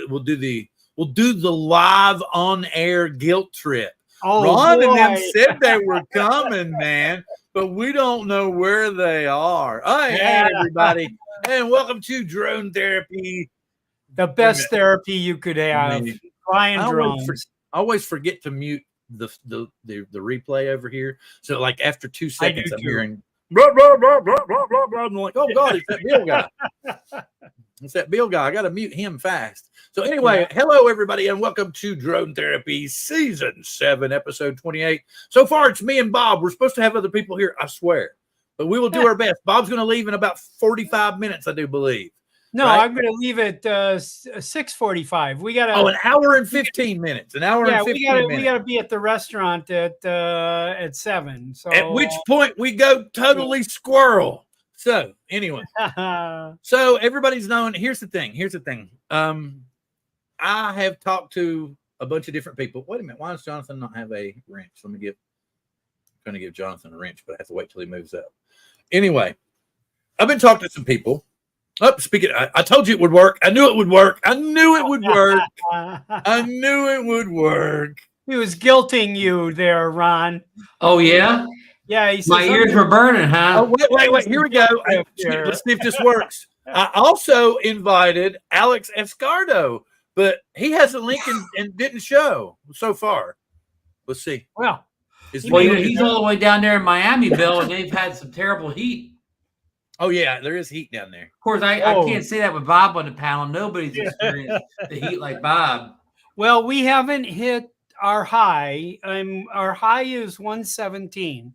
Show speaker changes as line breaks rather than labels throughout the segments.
we'll do the live on air guilt trip.
Oh,
Ron
boy.
and them said they were coming, man, but we don't know where they are. Hey, everybody, and welcome to Drone Therapy.
The best therapy you could have. Flying drones.
I always forget to mute the replay over here. So like after 2 seconds, I'm hearing blah, blah, blah, blah, blah, blah, blah. I'm like, oh God, it's that Bill guy. It's that Bill guy. I got to mute him fast. So anyway, hello everybody, and welcome to Drone Therapy Season 7, Episode 28. So far, it's me and Bob. We're supposed to have other people here, I swear, but we will do our best. Bob's going to leave in about 45 minutes, I do believe.
No, right? I'm going to leave at 6:45. We got
an hour and 15 minutes. An hour and 15 minutes.
We got to be at the restaurant at 7. So
at which point we go totally squirrel. So anyway, so everybody's known. Here's the thing. I have talked to a bunch of different people. Wait a minute. Why does Jonathan not have a wrench? I'm going to give Jonathan a wrench, but I have to wait till he moves up. Anyway, I've been talking to some people. Oh, speaking, I told you it would work. I knew it would work. I knew it would work. I knew it would work.
He was guilting you there, Ron.
Oh, yeah?
Yeah. He said,
my ears were burning, huh?
Oh, wait. Here we go. Let's see if this works. I also invited Alex Escardo, but he has a link and didn't show so far. Let's see.
Well,
he's all the way down there in Miamiville, and they've had some terrible heat.
Oh, yeah, there is heat down there.
Of course, I can't say that with Bob on the panel. Nobody's experienced the heat like Bob.
Well, we haven't hit our high. Our high is 117.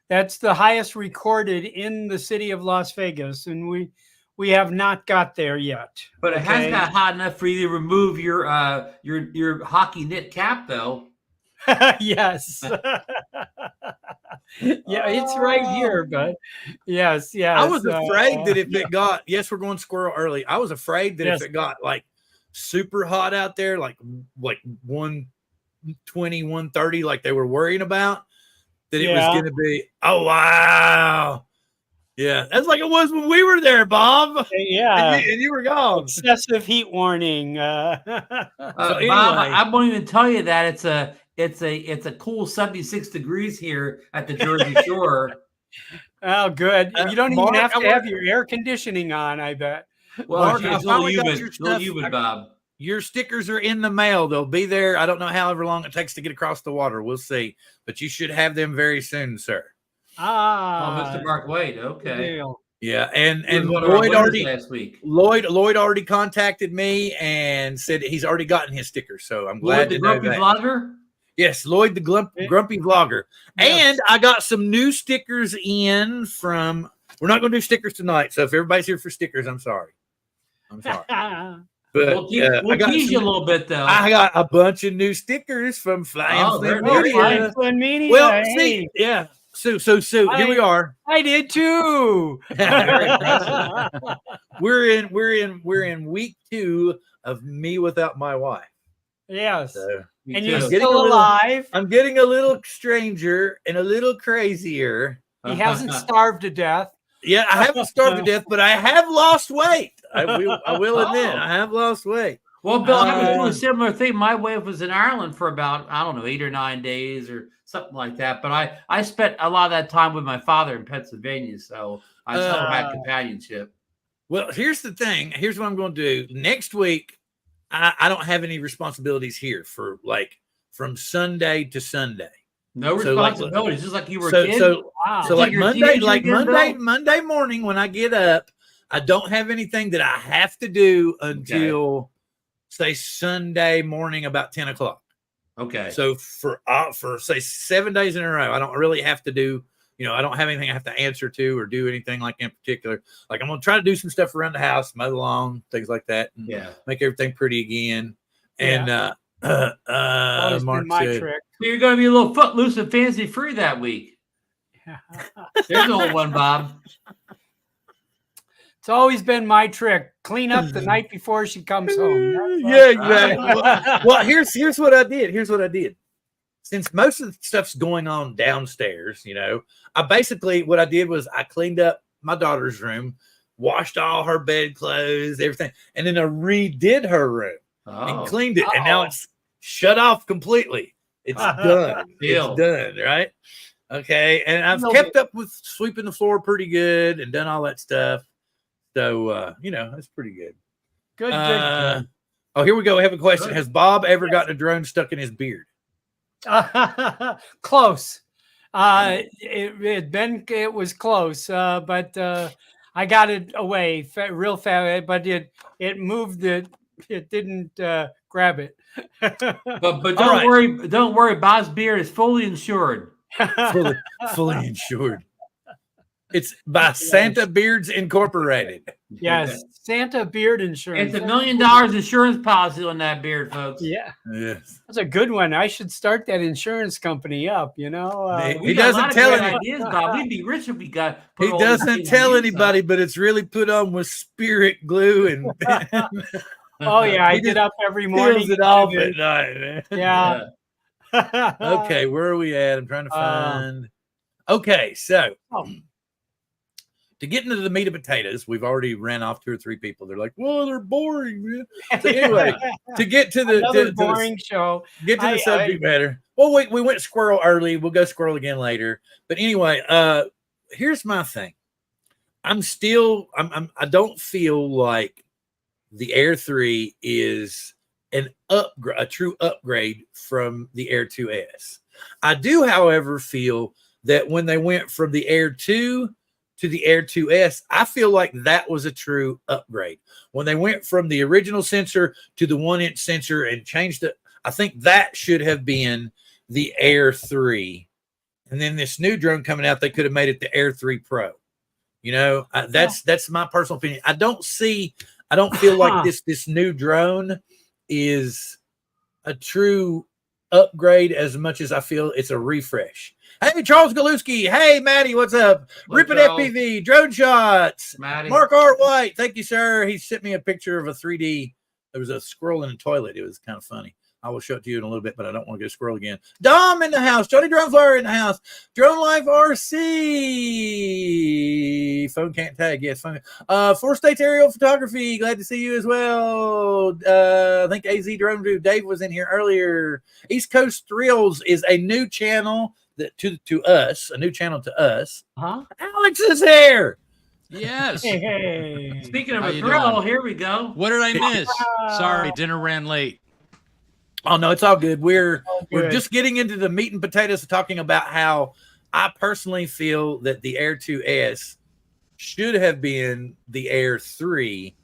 That's the highest recorded in the city of Las Vegas, and we have not got there yet.
But it has got hot enough for you to remove your hockey knit cap, though.
Yes. Yeah, it's right here, but yes.
I was afraid that if it got, we're going squirrel early. I was afraid that if it got like super hot out there, like 120, 130, like they were worrying about, that it was going to be, oh, wow. Yeah, that's like it was when we were there, Bob.
Yeah.
And you were gone.
Excessive heat warning.
So anyway, Bob, I won't even tell you that it's a cool 76 degrees here at the Jersey Shore.
Oh, good. You don't even have to have your air conditioning on, I bet.
Well, Mark, it's a little humid, Bob.
Your stickers are in the mail. They'll be there. I don't know however long it takes to get across the water. We'll see. But you should have them very soon, sir.
Mr. Mark Wade. Okay.
Yeah, and Lloyd already
last week.
Lloyd already contacted me and said he's already gotten his stickers. So I'm glad to know that.
Vlogger?
Yes, Lloyd the grumpy vlogger. Yes. And I got some new stickers in from. We're not going to do stickers tonight, so if everybody's here for stickers, I'm sorry. But
we'll tease you a little bit, though.
I got a bunch of new stickers from Flying Flynn Media. Well, see, yeah. So here we are.
I did too.
We're in week 2 of me without my wife.
Yes.
So,
and you're still alive.
I'm getting a little stranger and a little crazier.
He hasn't starved to death.
Yeah, I haven't starved to death, but I have lost weight. I will admit, I have lost weight.
Well, Bill, I was doing a similar thing. My wife was in Ireland for about, 8 or 9 days or something like that. But I spent a lot of that time with my father in Pennsylvania, so I still had companionship.
Well, here's the thing. Here's what I'm going to do. Next week, I don't have any responsibilities here for from Sunday to Sunday.
No responsibilities, just like you were a kid.
So like Monday morning when I get up, I don't have anything that I have to do until say Sunday morning about 10 o'clock.
Okay.
So for say 7 days in a row, I don't really have to do, I don't have anything I have to answer to or do anything like in particular. Like I'm going to try to do some stuff around the house, mow the lawn, things like that, and make everything pretty again. And
Mark said, trick.
You're going to be a little footloose and fancy free that week. There's an old one, Bob.
It's always been my trick. Clean up the night before she comes home.
Yeah, exactly. Well, here's what I did. Since most of the stuff's going on downstairs, I basically what I did was I cleaned up my daughter's room, washed all her bed clothes, everything, and then I redid her room. and cleaned it, and now it's shut off completely. It's done. It's done, right? Okay, and I've kept up with sweeping the floor pretty good and done all that stuff. So, that's pretty good.
Good.
Oh, here we go. I have a question. Has Bob ever gotten a drone stuck in his beard?
Close. It was close, but I got it away real fast. But it moved it. It didn't grab it.
But don't worry. Bob's beard is fully insured.
fully insured. It's by Santa Beards Incorporated.
Yes, Santa Beard Insurance.
It's $1 million insurance policy on that beard, folks.
Yeah.
Yes.
That's a good one. I should start that insurance company up,
He doesn't tell anybody.
Ideas, Bob. We'd be rich if we got.
He doesn't tell anybody, but it's really put on with spirit glue and.
Oh yeah, I get up every morning.
Peels it off at night, man.
Yeah.
Okay, where are we at? I'm trying to find. Okay, so to get into the meat and potatoes, we've already ran off 2 or 3 people. They're like, "Well, they're boring, man." So anyway, to get to the
boring show,
get to the subject matter. Well, we went squirrel early. We'll go squirrel again later. But anyway, here's my thing. I don't feel like the Air 3 is a true upgrade from the Air 2S. I do, however, feel that when they went from the Air 2 to the Air 2S, I feel like that was a true upgrade. When they went from the original sensor to the 1-inch sensor and changed it, I think that should have been the Air 3. And then this new drone coming out, they could have made it the Air 3 Pro. That's my personal opinion. I don't feel like this new drone is a true upgrade as much as I feel it's a refresh. Hey, Charles Galuski. Hey, Maddie, what's up? Ripid FPV, drone shots.
Maddie.
Mark R. White. Thank you, sir. He sent me a picture of a 3D. There was a squirrel in a toilet. It was kind of funny. I will show it to you in a little bit, but I don't want to go squirrel again. Dom in the house. Johnny Drone Flyer in the house. Drone Life RC. Phone can't tag. Yes, phone. 4 States Aerial Photography. Glad to see you as well. I think AZ Drone Dude Dave was in here earlier. East Coast Thrills is a new channel that to us, a new channel to us. Alex is here.
Yes.
Hey.
Speaking of a thrill, here we go.
What did I miss? Sorry, dinner ran late.
Oh no, it's all good. We're just getting into the meat and potatoes of talking about how I personally feel that the Air 2S should have been the Air 3,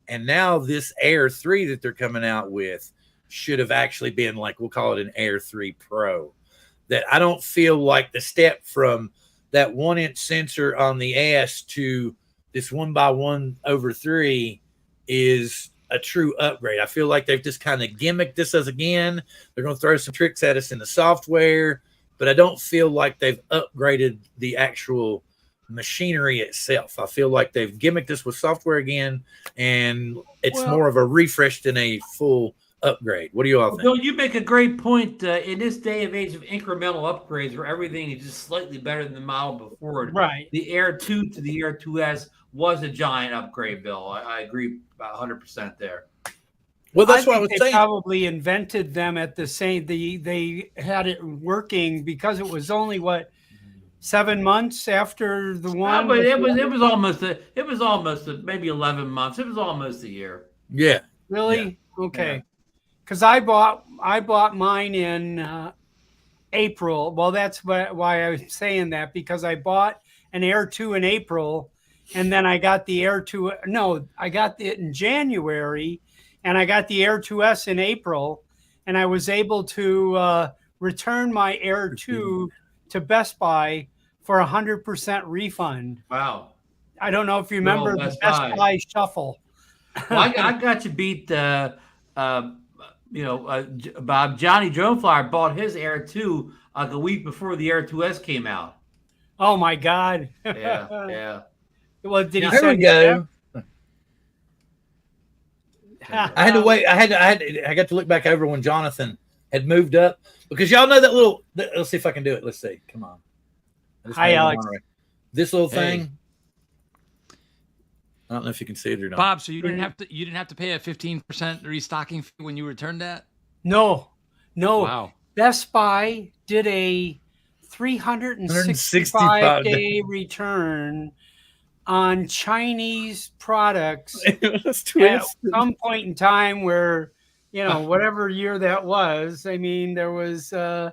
and now this Air 3 that they're coming out with should have actually been, like, we'll call it an Air 3 Pro. That I don't feel like the step from that 1-inch sensor on the S to this 1x1/3 is a true upgrade. I feel like they've just kind of gimmicked this as again. They're going to throw some tricks at us in the software, but I don't feel like they've upgraded the actual machinery itself. I feel like they've gimmicked this with software again, and it's more of a refresh than a full upgrade. What do you all think?
Bill, you make a great point. In this day of age of incremental upgrades where everything is just slightly better than the model before it,
right?
The Air 2 to the Air 2S was a giant upgrade, Bill. I agree about 100% there.
Well, that's what I was saying.
They probably invented them at the same. They had it working because it was only 7 months after the one.
But it was almost maybe 11 months. It was almost a year.
Yeah.
Really? Yeah. Okay. Because I bought mine in April. Well, that's why I was saying that, because I bought an Air 2 in April, and then I got the Air 2. No, I got it in January, and I got the Air 2S in April, and I was able to return my Air 2 to Best Buy for 100% refund.
Wow.
I don't know if you remember the Best Buy shuffle.
Well, I got you beat. Bob, Johnny Drone Flyer bought his Air 2 a week before the Air 2S came out.
Oh my God!
Yeah.
Well, did he?
There we go. I had to wait. I got to look back over when Jonathan had moved up, because y'all know that little. Let's see if I can do it. Let's see. Come on.
Hi, Alex.
This little thing. I don't know if you can see it or not.
Bob, so you didn't have to pay a 15% restocking fee when you returned that?
No.
Wow.
Best Buy did a 365-day return on Chinese products
It was
at
twisted.
some point in time where, whatever year that was. I mean, there was, so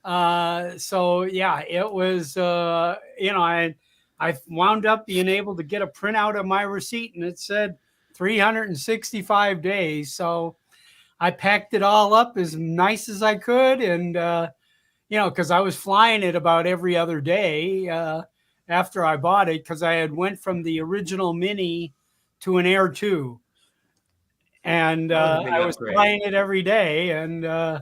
yeah, it was, I wound up being able to get a printout of my receipt, and it said 365 days. So I packed it all up as nice as I could. And, because I was flying it about every other day after I bought it, because I had went from the original Mini to an Air 2. And I was flying it every day. And so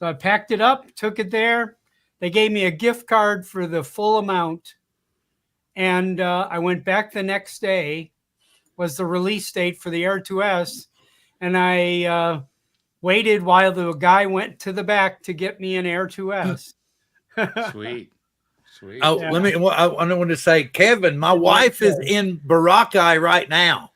I packed it up, took it there. They gave me a gift card for the full amount. And I went back the next day, was the release date for the Air 2S. And I waited while the guy went to the back to get me an Air 2S.
Sweet.
Oh, yeah. I want to say, Kevin, my wife is in Boracay right now.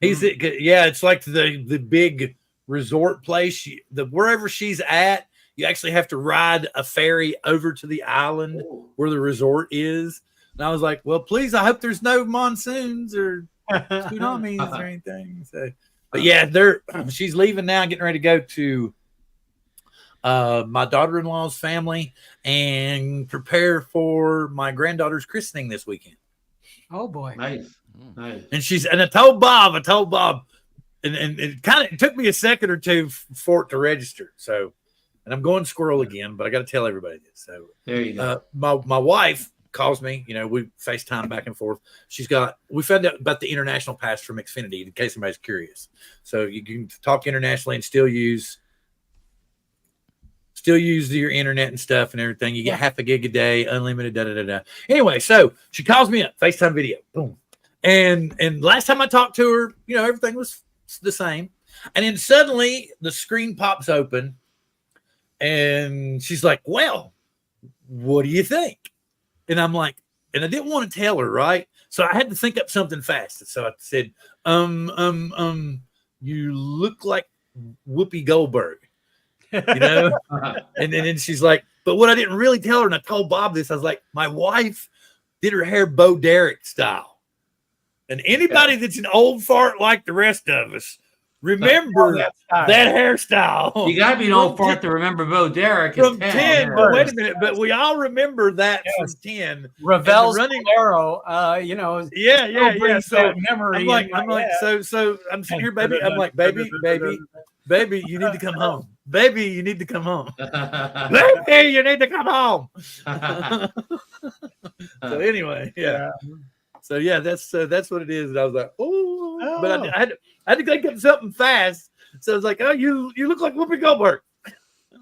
He's it's like the big resort place. Wherever she's at, you actually have to ride a ferry over to the island where the resort is. And I was like, well, please, I hope there's no monsoons or tsunamis or anything. So, but yeah, she's leaving now, getting ready to go to my daughter-in-law's family and prepare for my granddaughter's christening this weekend.
Oh boy.
Nice.
And I told Bob, and it kind of took me a second or two for it to register. So, and I'm going Squirrel again, but I got to tell everybody this. So
there you go.
My wife calls me, we FaceTime back and forth. We found out about the international pass from Xfinity in case somebody's curious. So you can talk internationally and still use your internet and stuff and everything. You get half a gig a day, unlimited, Anyway, so she calls me up, FaceTime video, boom. And last time I talked to her, everything was the same. And then suddenly the screen pops open and she's like, well, what do you think? And I'm like, and I didn't want to tell her, right? So I had to think up something fast. So I said, you look like Whoopi Goldberg, And then she's like, but what I didn't really tell her, and I told Bob this, I was like, my wife did her hair Bo Derek style. And anybody that's an old fart like the rest of us, remember that hairstyle.
You got to be an old fart to remember Bo Derek.
From 10, but wait a minute. But we all remember that from 10.
Ravel's arrow,
Yeah. So
memory.
I'm like, so I'm sitting here, baby. I'm like, baby, you need to come home. Baby, you need to come home. Baby, you need to come home. So anyway, yeah. So yeah, that's what it is. And I was like, oh, but I had to think of something fast. So I was like, oh, you look like Whoopi Goldberg.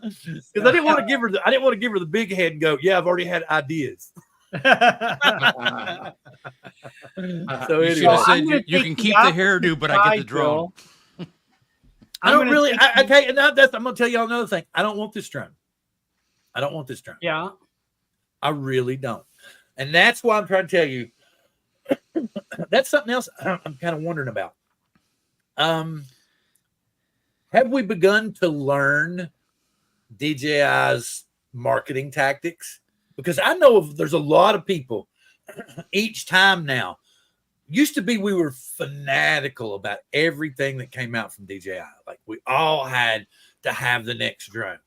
Because I didn't want to give her the big head and go, yeah, I've already had ideas. So
anyway, you should have said you can keep the hairdo, but I get the drone.
I don't really. Okay, and I'm going to tell y'all another thing. I don't want this drone.
Yeah,
I really don't, and that's why I'm trying to tell you. That's something else I'm kind of wondering about. Have we begun to learn DJI's marketing tactics? Because I know there's a lot of people each time now. Used to be we were fanatical about everything that came out from DJI. Like we all had to have the next drone,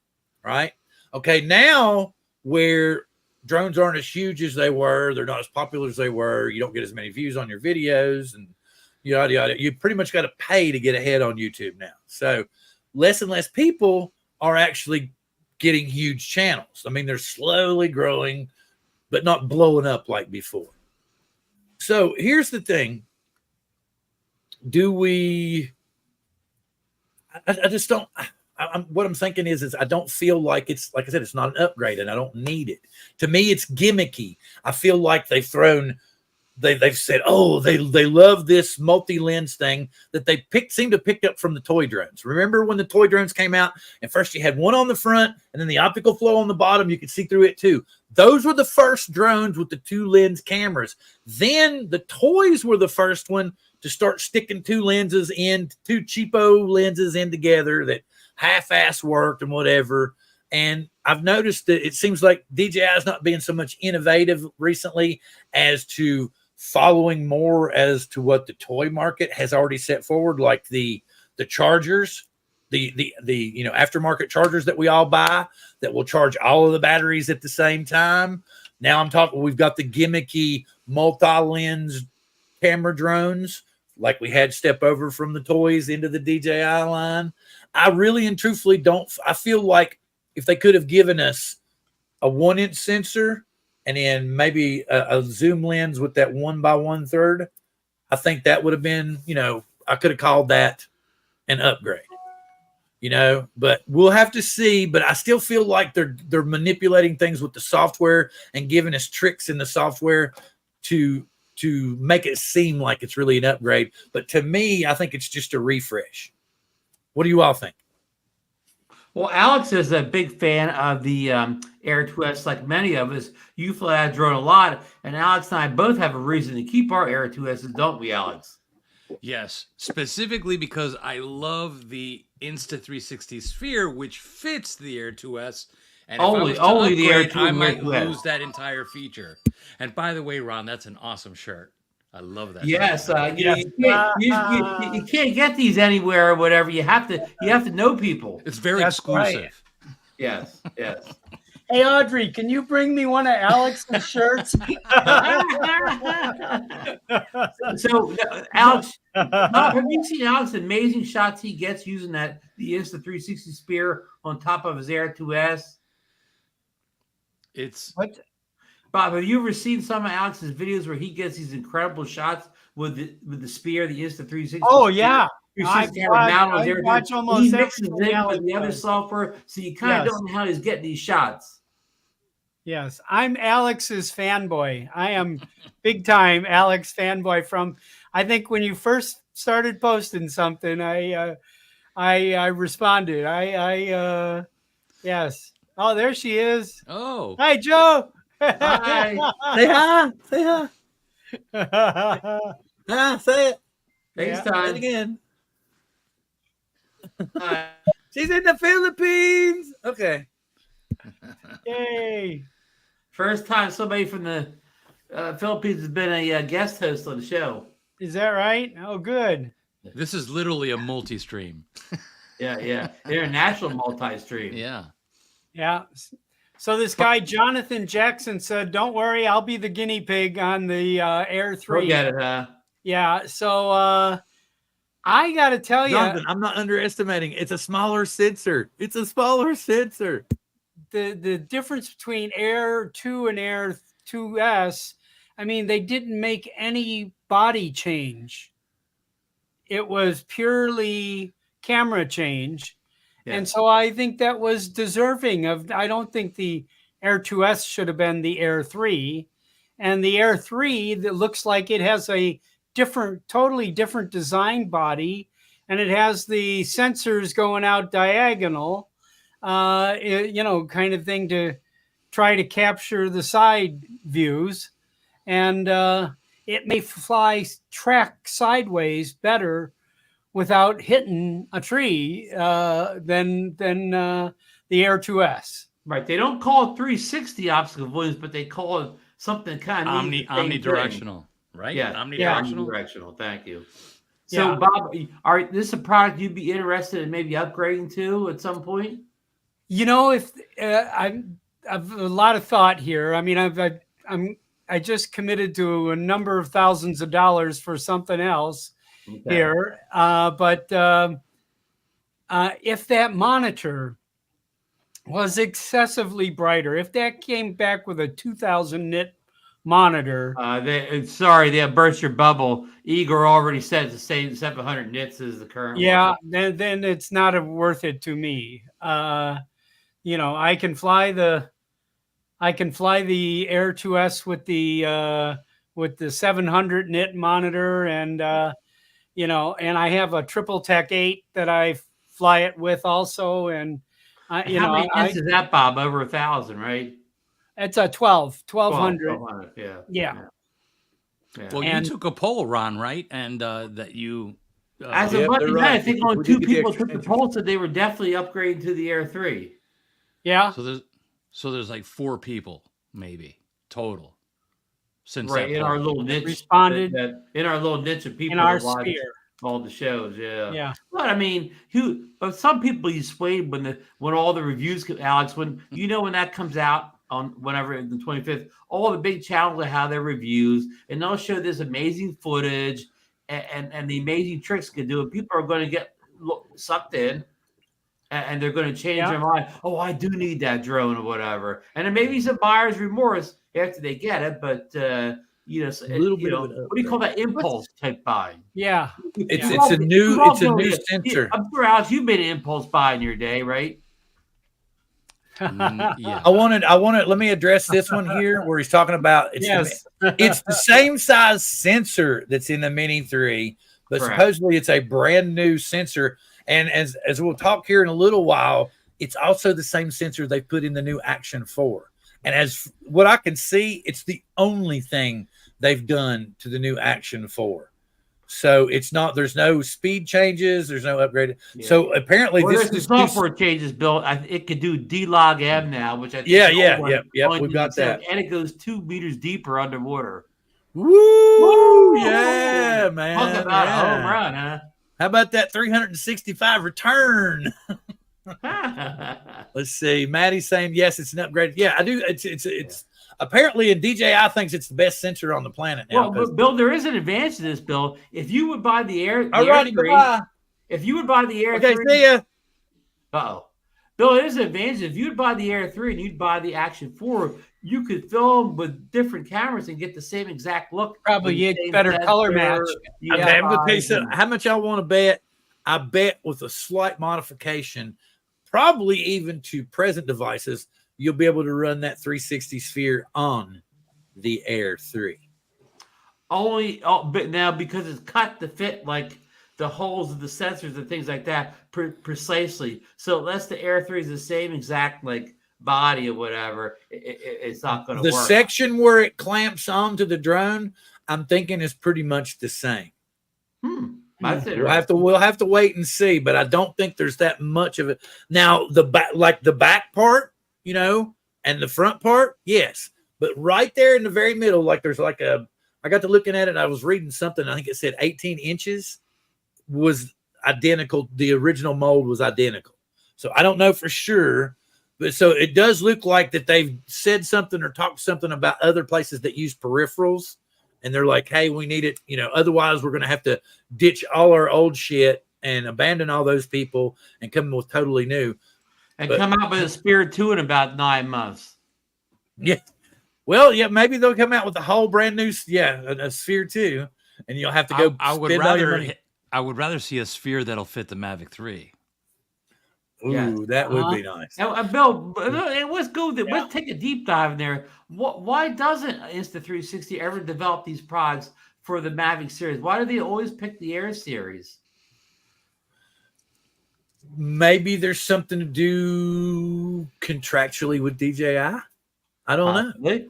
right? Okay, now where drones aren't as huge as they were, they're not as popular as they were, you don't get as many views on your videos and yada yada. You pretty much got to pay to get ahead on YouTube now. So less and less people are actually getting huge channels. I mean, they're slowly growing, but not blowing up like before. So here's the thing. I just don't, what I'm thinking is I don't feel like it's, like I said, it's not an upgrade and I don't need it. To me, it's gimmicky. I feel like they've thrown they've said, oh, they love this multi-lens thing that they seem to pick up from the toy drones. Remember when the toy drones came out and first you had one on the front and then the optical flow on the bottom, you could see through it too. Those were the first drones with the 2-lens cameras. Then the toys were the first one to start sticking 2 lenses in, 2 cheapo lenses in together that half-ass worked and whatever. And I've noticed that it seems like DJI is not being so much innovative recently as to following more as to what the toy market has already set forward, like the chargers, the aftermarket chargers that we all buy that will charge all of the batteries at the same time. Now I'm talking, we've got the gimmicky multi-lens camera drones like we had step over from the toys into the DJI line. I really and truthfully I feel like if they could have given us a 1-inch sensor and then maybe a zoom lens with that 1 by 1/3, I think that would have been, I could have called that an upgrade, but we'll have to see. But I still feel like they're manipulating things with the software and giving us tricks in the software to make it seem like it's really an upgrade. But to me, I think it's just a refresh. What do you all think?
Well, Alex is a big fan of the Air 2S, like many of us. You fly that drone a lot, and Alex and I both have a reason to keep our Air 2Ss, don't we, Alex?
Yes, specifically because I love the Insta360 Sphere, which fits the Air 2S. And
only the Air 2S.
I might lose that entire feature. And by the way, Ron, that's an awesome shirt. I love that.
Yes, you can't get these anywhere or whatever. You have to know people.
It's very exclusive.
Right.
Yes.
Hey, Audrey, can you bring me one of Alex's shirts?
So, Alex, have you seen Alex's amazing shots he gets using the Insta360 Sphere on top of his Air 2S?
It's
what?
Bob, have you ever seen some of Alex's videos where he gets these incredible shots with the Spear, the Insta360?
Oh, yeah.
I
watch almost
he mixes it with the other software, so you kind of don't know how he's getting these shots.
Yes, I'm Alex's fanboy. I am big time Alex fanboy from, I think when you first started posting something, I responded. Yes. Oh, there she is.
Oh.
Hi, Joe.
Hi.
Say hi. Say hi. Say it.
Thanks,
Say
time.
it again.
Hi.
She's in the Philippines. Okay.
Yay.
First time somebody from the Philippines has been a guest host on the show.
Is that right? Oh, good.
This is literally a multi-stream.
Yeah. International multi-stream.
Yeah. So this guy, Jonathan Jackson, said, don't worry, I'll be the guinea pig on the Air 3.
Get it, huh?
Yeah. So I got to tell you.
Jonathan, I'm not underestimating. It's a smaller sensor.
The difference between Air 2 and Air 2S, I mean, they didn't make any body change. It was purely camera change. Yeah. And so I think that was deserving of, I don't think the Air 2S should have been the Air 3. And the Air 3, that looks like it has a totally different design body. And it has the sensors going out diagonal, kind of thing to try to capture the side views. And it may track sideways better without hitting a tree than the Air 2S.
Right. They don't call it 360 obstacle avoidance, but they call it something kind of
omnidirectional, right?
Yeah, omnidirectional. Thank you. So,
yeah.
Bob, this is a product you'd be interested in maybe upgrading to at some point?
If I've a lot of thought here. I mean, I just committed to a number of thousands of dollars for something else here. But if that monitor was excessively brighter, if that came back with a 2000 nit monitor.
They burst your bubble. Igor already said it's the same 700 nits as the current one.
then it's not worth it to me. I can fly the Air 2S with with the 700 nit monitor, and and I have a Triple Tech 8 that I fly it with also, and
How many nits is that, Bob? Over 1,000, right?
It's a 1200.
1,200.
Yeah.
Well, you took a poll, Ron, right? And that you.
As of Monday night, I think only 2 people took the poll, said they were definitely upgrading to the Air 3.
Yeah.
So there's like 4 people maybe total. Since
right in our little niche
responded
in our little niche of people
in our sphere.
All the shows,
yeah.
But I mean, but some people you swayed when all the reviews, Alex, when when that comes out on whenever the 25th, all the big channels will have their reviews, and they'll show this amazing footage and the amazing tricks can do, and people are going to get sucked in, and they're going to change their mind. Oh, I do need that drone or whatever, and then maybe some buyer's remorse after they get it, but a little bit of what do you call that, impulse type buying?
Yeah,
it's a new sensor.
I'm sure, Alex, you've been impulse buying your day, right?
Yeah. I wanted. Let me address this one here, where he's talking about it's the same size sensor that's in the Mini 3, but supposedly it's a brand new sensor. And as we'll talk here in a little while, it's also the same sensor they put in the new Action 4. And as what I can see, it's the only thing they've done to the new Action 4. So it's not, there's no speed changes, there's no upgrade. Yeah. So apparently
this is software changes, Bill. It could do D-Log M now, which I think
we've got that.
And it goes 2 meters deeper underwater.
Woo! Yeah, man.
Talk about a home run, huh?
How about that 365 return? Let's see. Maddie's saying yes, it's an upgrade. Yeah, I do. It's apparently, and DJI thinks it's the best sensor on the planet now.
Well, Bill, there is an advantage to this, Bill. If you would buy the Air, if you would buy the Air 3,
see ya.
Bill, it is an advantage. If you'd buy the Air 3 and you'd buy the Action 4, you could film with different cameras and get the same exact look.
Probably get better color match.
I'm going to tell you something. How much I want to bet? I bet with a slight modification, probably even to present devices, you'll be able to run that 360 sphere on the Air 3.
But now because it's cut to fit like the holes of the sensors and things like that precisely. So unless the Air 3 is the same exact like body or whatever, it's not going to work.
The section where it clamps onto the drone, I'm thinking is pretty much the same. We'll have to wait and see, but I don't think there's that much of it. Now the back part, and the front part, yes. But right there in the very middle, like there's like I got to looking at it and I was reading something. I think it said 18 inches was identical. The original mold was identical. So I don't know for sure, but so it does look like that they've said something or talked something about other places that use peripherals. And they're like, hey, we need it. Otherwise we're going to have to ditch all our old shit and abandon all those people and come with totally new.
And come out with a Spirit 2 in about 9 months.
Yeah. Well, yeah, maybe they'll come out with a whole brand new, a Sphere 2, and you'll have to go spend all your money.
I would rather see a Sphere that'll fit the Mavic 3.
Ooh, that would be nice.
Bill, let's take a deep dive in there. Why doesn't Insta360 ever develop these products for the Mavic series? Why do they always pick the Air series?
Maybe there's something to do contractually with DJI. I don't know.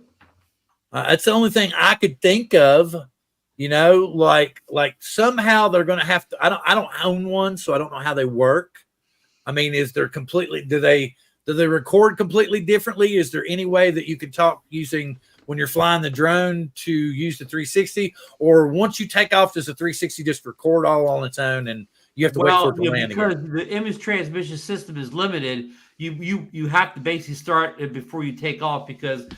That's the only thing I could think of. Like somehow they're going to have to. I don't own one, so I don't know how they work. I mean, do they record completely differently? Is there any way that you could talk using when you're flying the drone to use the 360, or once you take off, does the 360 just record all on its own and you have to wait for it to land
because
again?
The image transmission system is limited. You have to basically start it before you take off, because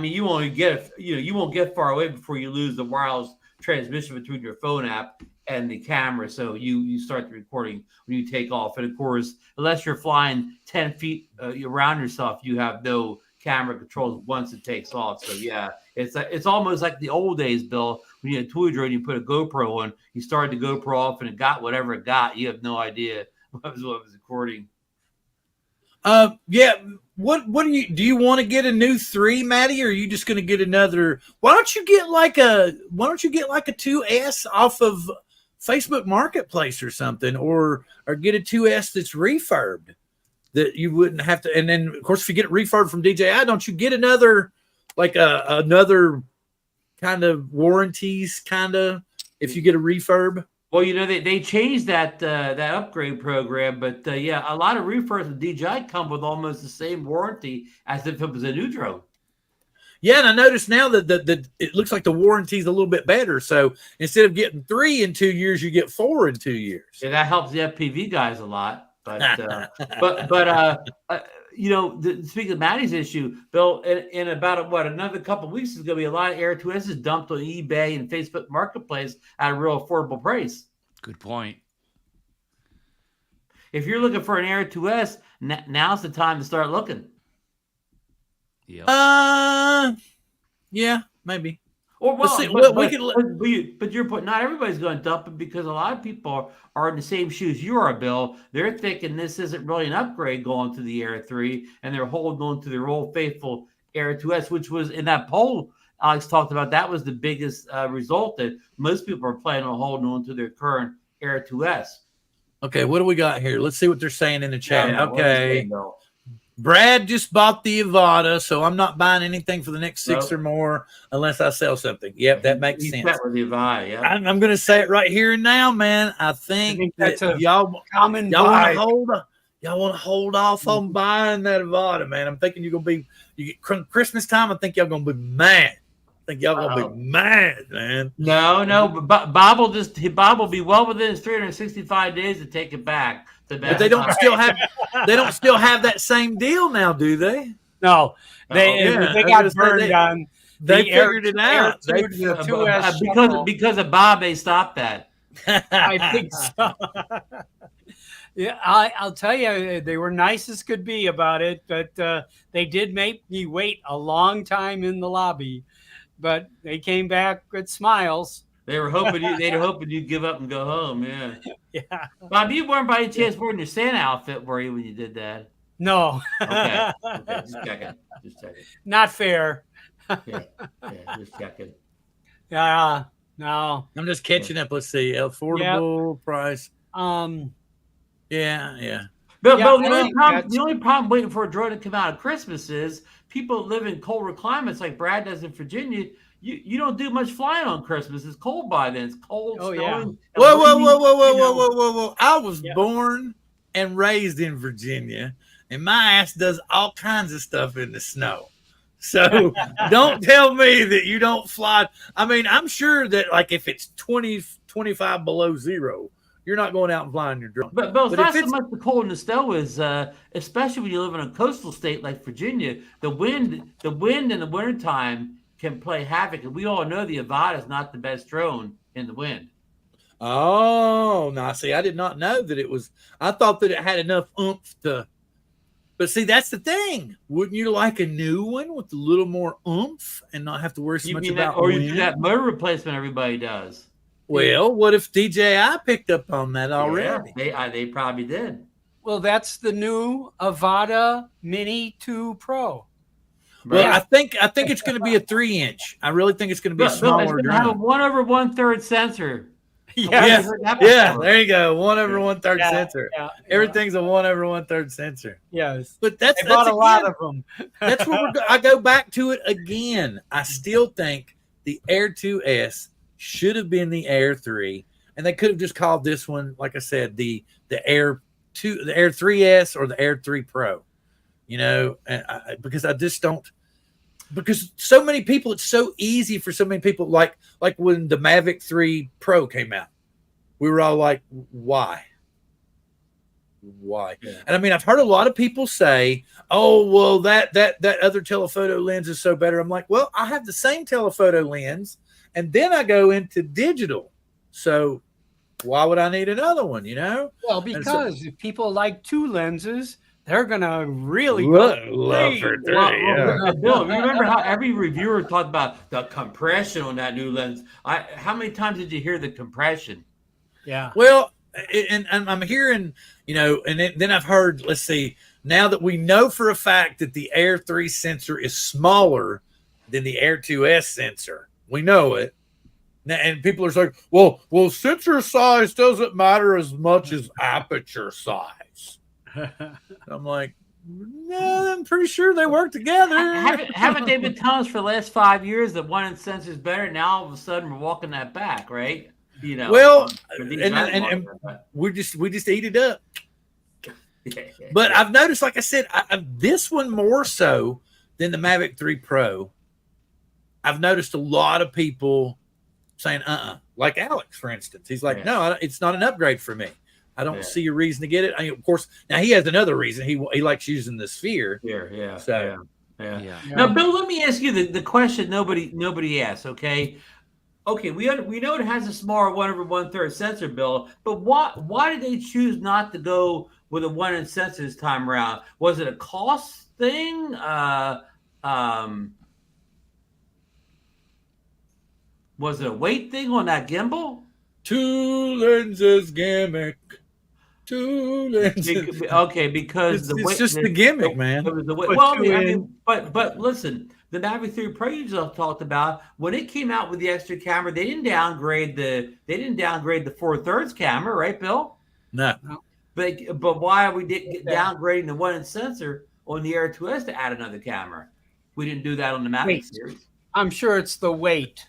you only get you won't get far away before you lose the wireless transmission between your phone app and the camera. So you start the recording when you take off, and of course, unless you're flying 10 feet around yourself, you have no camera controls once it takes off. So yeah, it's almost like the old days, Bill, when you had a toy drone, you put a GoPro on, you started the GoPro off, and it got whatever it got. You have no idea what was recording.
Yeah, what do you want to get a new 3, Maddie, or are you just going to get another? Why don't you get like a 2S off of Facebook Marketplace or something, or get a 2S that's refurbed that you wouldn't have to. And then of course, if you get it refurbed from DJI, don't you get another another kind of warranties if you get a refurb?
Well, they changed that upgrade program, but yeah, a lot of refurbs with DJI come with almost the same warranty as if it was a new drone.
Yeah, and I noticed now that it looks like the warranty's a little bit better. So instead of getting 3 in 2 years, you get 4 in 2 years.
Yeah, that helps the FPV guys a lot. But speaking of Maddie's issue, Bill, in about another couple of weeks, there's going to be a lot of Air 2Ss dumped on eBay and Facebook Marketplace at a real affordable price.
Good point.
If you're looking for an Air 2S, now's the time to start looking.
Yeah.
Yeah, maybe.
Or
but
you're putting, not everybody's going to dump it because a lot of people are in the same shoes you are, Bill. They're thinking this isn't really an upgrade going to the Air 3, and they're holding on to their old faithful Air 2S, which was in that poll Alex talked about. That was the biggest result, that most people are planning on holding on to their current Air 2S.
Okay, what do we got here? Let's see what they're saying in the chat.
Yeah,
okay. Brad just bought the Avata, so I'm not buying anything for the next 6 or more unless I sell something. Yep, that makes sense.
With the Avata, yeah.
I'm going to say it right here and now, man. I think
that's a
y'all
common
y'all
vibe.
want to hold off on buying that Avata, man. I'm thinking you're going to be Christmas time. I think y'all going to be mad. I think y'all going to be mad, man.
No, but Bob will be well within his 365 days to take it back.
But they don't still have that same deal now, do they?
No, they got burned on.
They figured it out.
Because of Bob, they stopped that.
I think so. Yeah, I'll tell you, they were nice as could be about it, but they did make me wait a long time in the lobby. But they came back with smiles.
They were hoping you'd give up and go home. Yeah.
Yeah.
Bob, you weren't by any chance wearing your Santa outfit, were you, when you did that?
No.
Okay. Just checking.
Not fair.
Yeah, just checking.
Yeah. No.
I'm just catching up. Let's see. Affordable price. Yeah.
But the only problem waiting for a drone to come out at Christmas is people live in colder climates like Brad does in Virginia. You don't do much flying on Christmas. It's cold by then. It's cold, snowing.
Yeah. Whoa. I was born and raised in Virginia, and my ass does all kinds of stuff in the snow. So don't tell me that you don't fly. I mean, I'm sure that like if it's 20, 25 below zero, you're not going out and flying your drone.
But it's not so much the cold and the snow is, especially when you live in a coastal state like Virginia, the wind in the wintertime can play havoc. And we all know the Avata is not the best drone in the wind.
Oh, now see, I did not know that it was. I thought that it had enough oomph to. But see, that's the thing. Wouldn't you like a new one with a little more oomph and not have to worry so much about
or you do that motor replacement everybody does?
Well, what if DJI picked up on that already?
Yeah, they probably did.
Well, that's the new Avata Mini 2 Pro.
Well, I think it's going to be a 3-inch. I really think it's going to be a smaller drone. It's going to have a
1/1/3 sensor.
Yeah. There you go. 1/1/3 sensor. Yeah. Everything's a 1/1/3 sensor.
Yes,
but that's
a lot of them.
That's what I go back to it again. I still think the Air 2S should have been the Air 3, and they could have just called this one, like I said, the Air 3S or the Air 3 Pro. Because I just don't. Because so many people, it's so easy for so many people. Like when the Mavic 3 Pro came out, we were all like, "Why? Yeah. And I mean, I've heard a lot of people say, "Oh, well, that other telephoto lens is so better." I'm like, "Well, I have the same telephoto lens, and then I go into digital, so why would I need another one?"
Well, because if people like 2 lenses, they're gonna really
love for 3.
Bill, remember how every reviewer talked about the compression on that new lens? How many times did you hear the compression?
Yeah.
Well, and I'm hearing, and then I've heard. Let's see, now that we know for a fact that the Air 3 sensor is smaller than the Air 2S sensor, we know it. Now, and people are like, well, sensor size doesn't matter as much as aperture size. I'm like, no, I'm pretty sure they work together.
Haven't they been telling us for the last 5 years that one sensor is better? Now all of a sudden we're walking that back, right? You know.
Well, and we just eat it up. But I've noticed, like I said, this one more so than the Mavic 3 Pro. I've noticed a lot of people saying, like Alex, for instance. He's like, no, it's not an upgrade for me. I don't see a reason to get it. I mean, of course, now he has another reason. He likes using the Sphere.
Yeah. Now, Bill, let me ask you the question nobody asks, okay? Okay, we know it has a smaller 1/1/3 sensor, Bill, but why did they choose not to go with a 1-inch sensor this time around? Was it a cost thing? Was it a weight thing on that gimbal?
2 lenses gimmick. 2 lenses.
Okay, because
it's just the gimmick, man.
It was the weight. Well, I mean, but listen, the Mavic 3 Pro you just talked about, when it came out with the extra camera, they didn't downgrade the 4/3 camera, right, Bill?
No.
But why are we downgrading the 1-inch sensor on the Air 2S to add another camera? We didn't do that on the Mavic series.
I'm sure it's the weight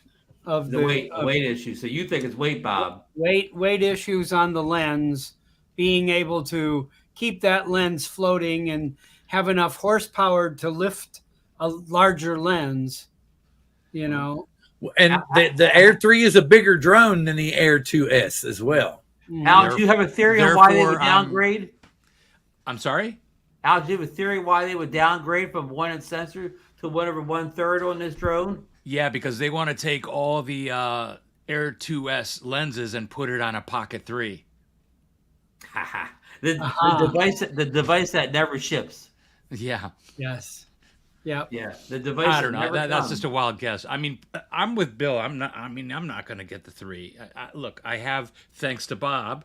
of
the weight issue. So you think it's weight, Bob?
Weight issues on the lens, being able to keep that lens floating and have enough horsepower to lift a larger lens, you know.
And the Air 3 is a bigger drone than the Air 2S as well.
Alex, do you have a theory on why they would downgrade?
I'm sorry?
Alex, do you have a theory why they would downgrade from 1-inch sensor to 1/1/3 on this drone?
Yeah, because they want to take all the Air 2S lenses and put it on a Pocket 3.
The device that never ships.
Yeah.
Yes. Yeah.
Yeah. The device.
I don't know. That's just a wild guess. I mean, I'm with Bill. I'm not going to get the 3. Look, I have, thanks to Bob,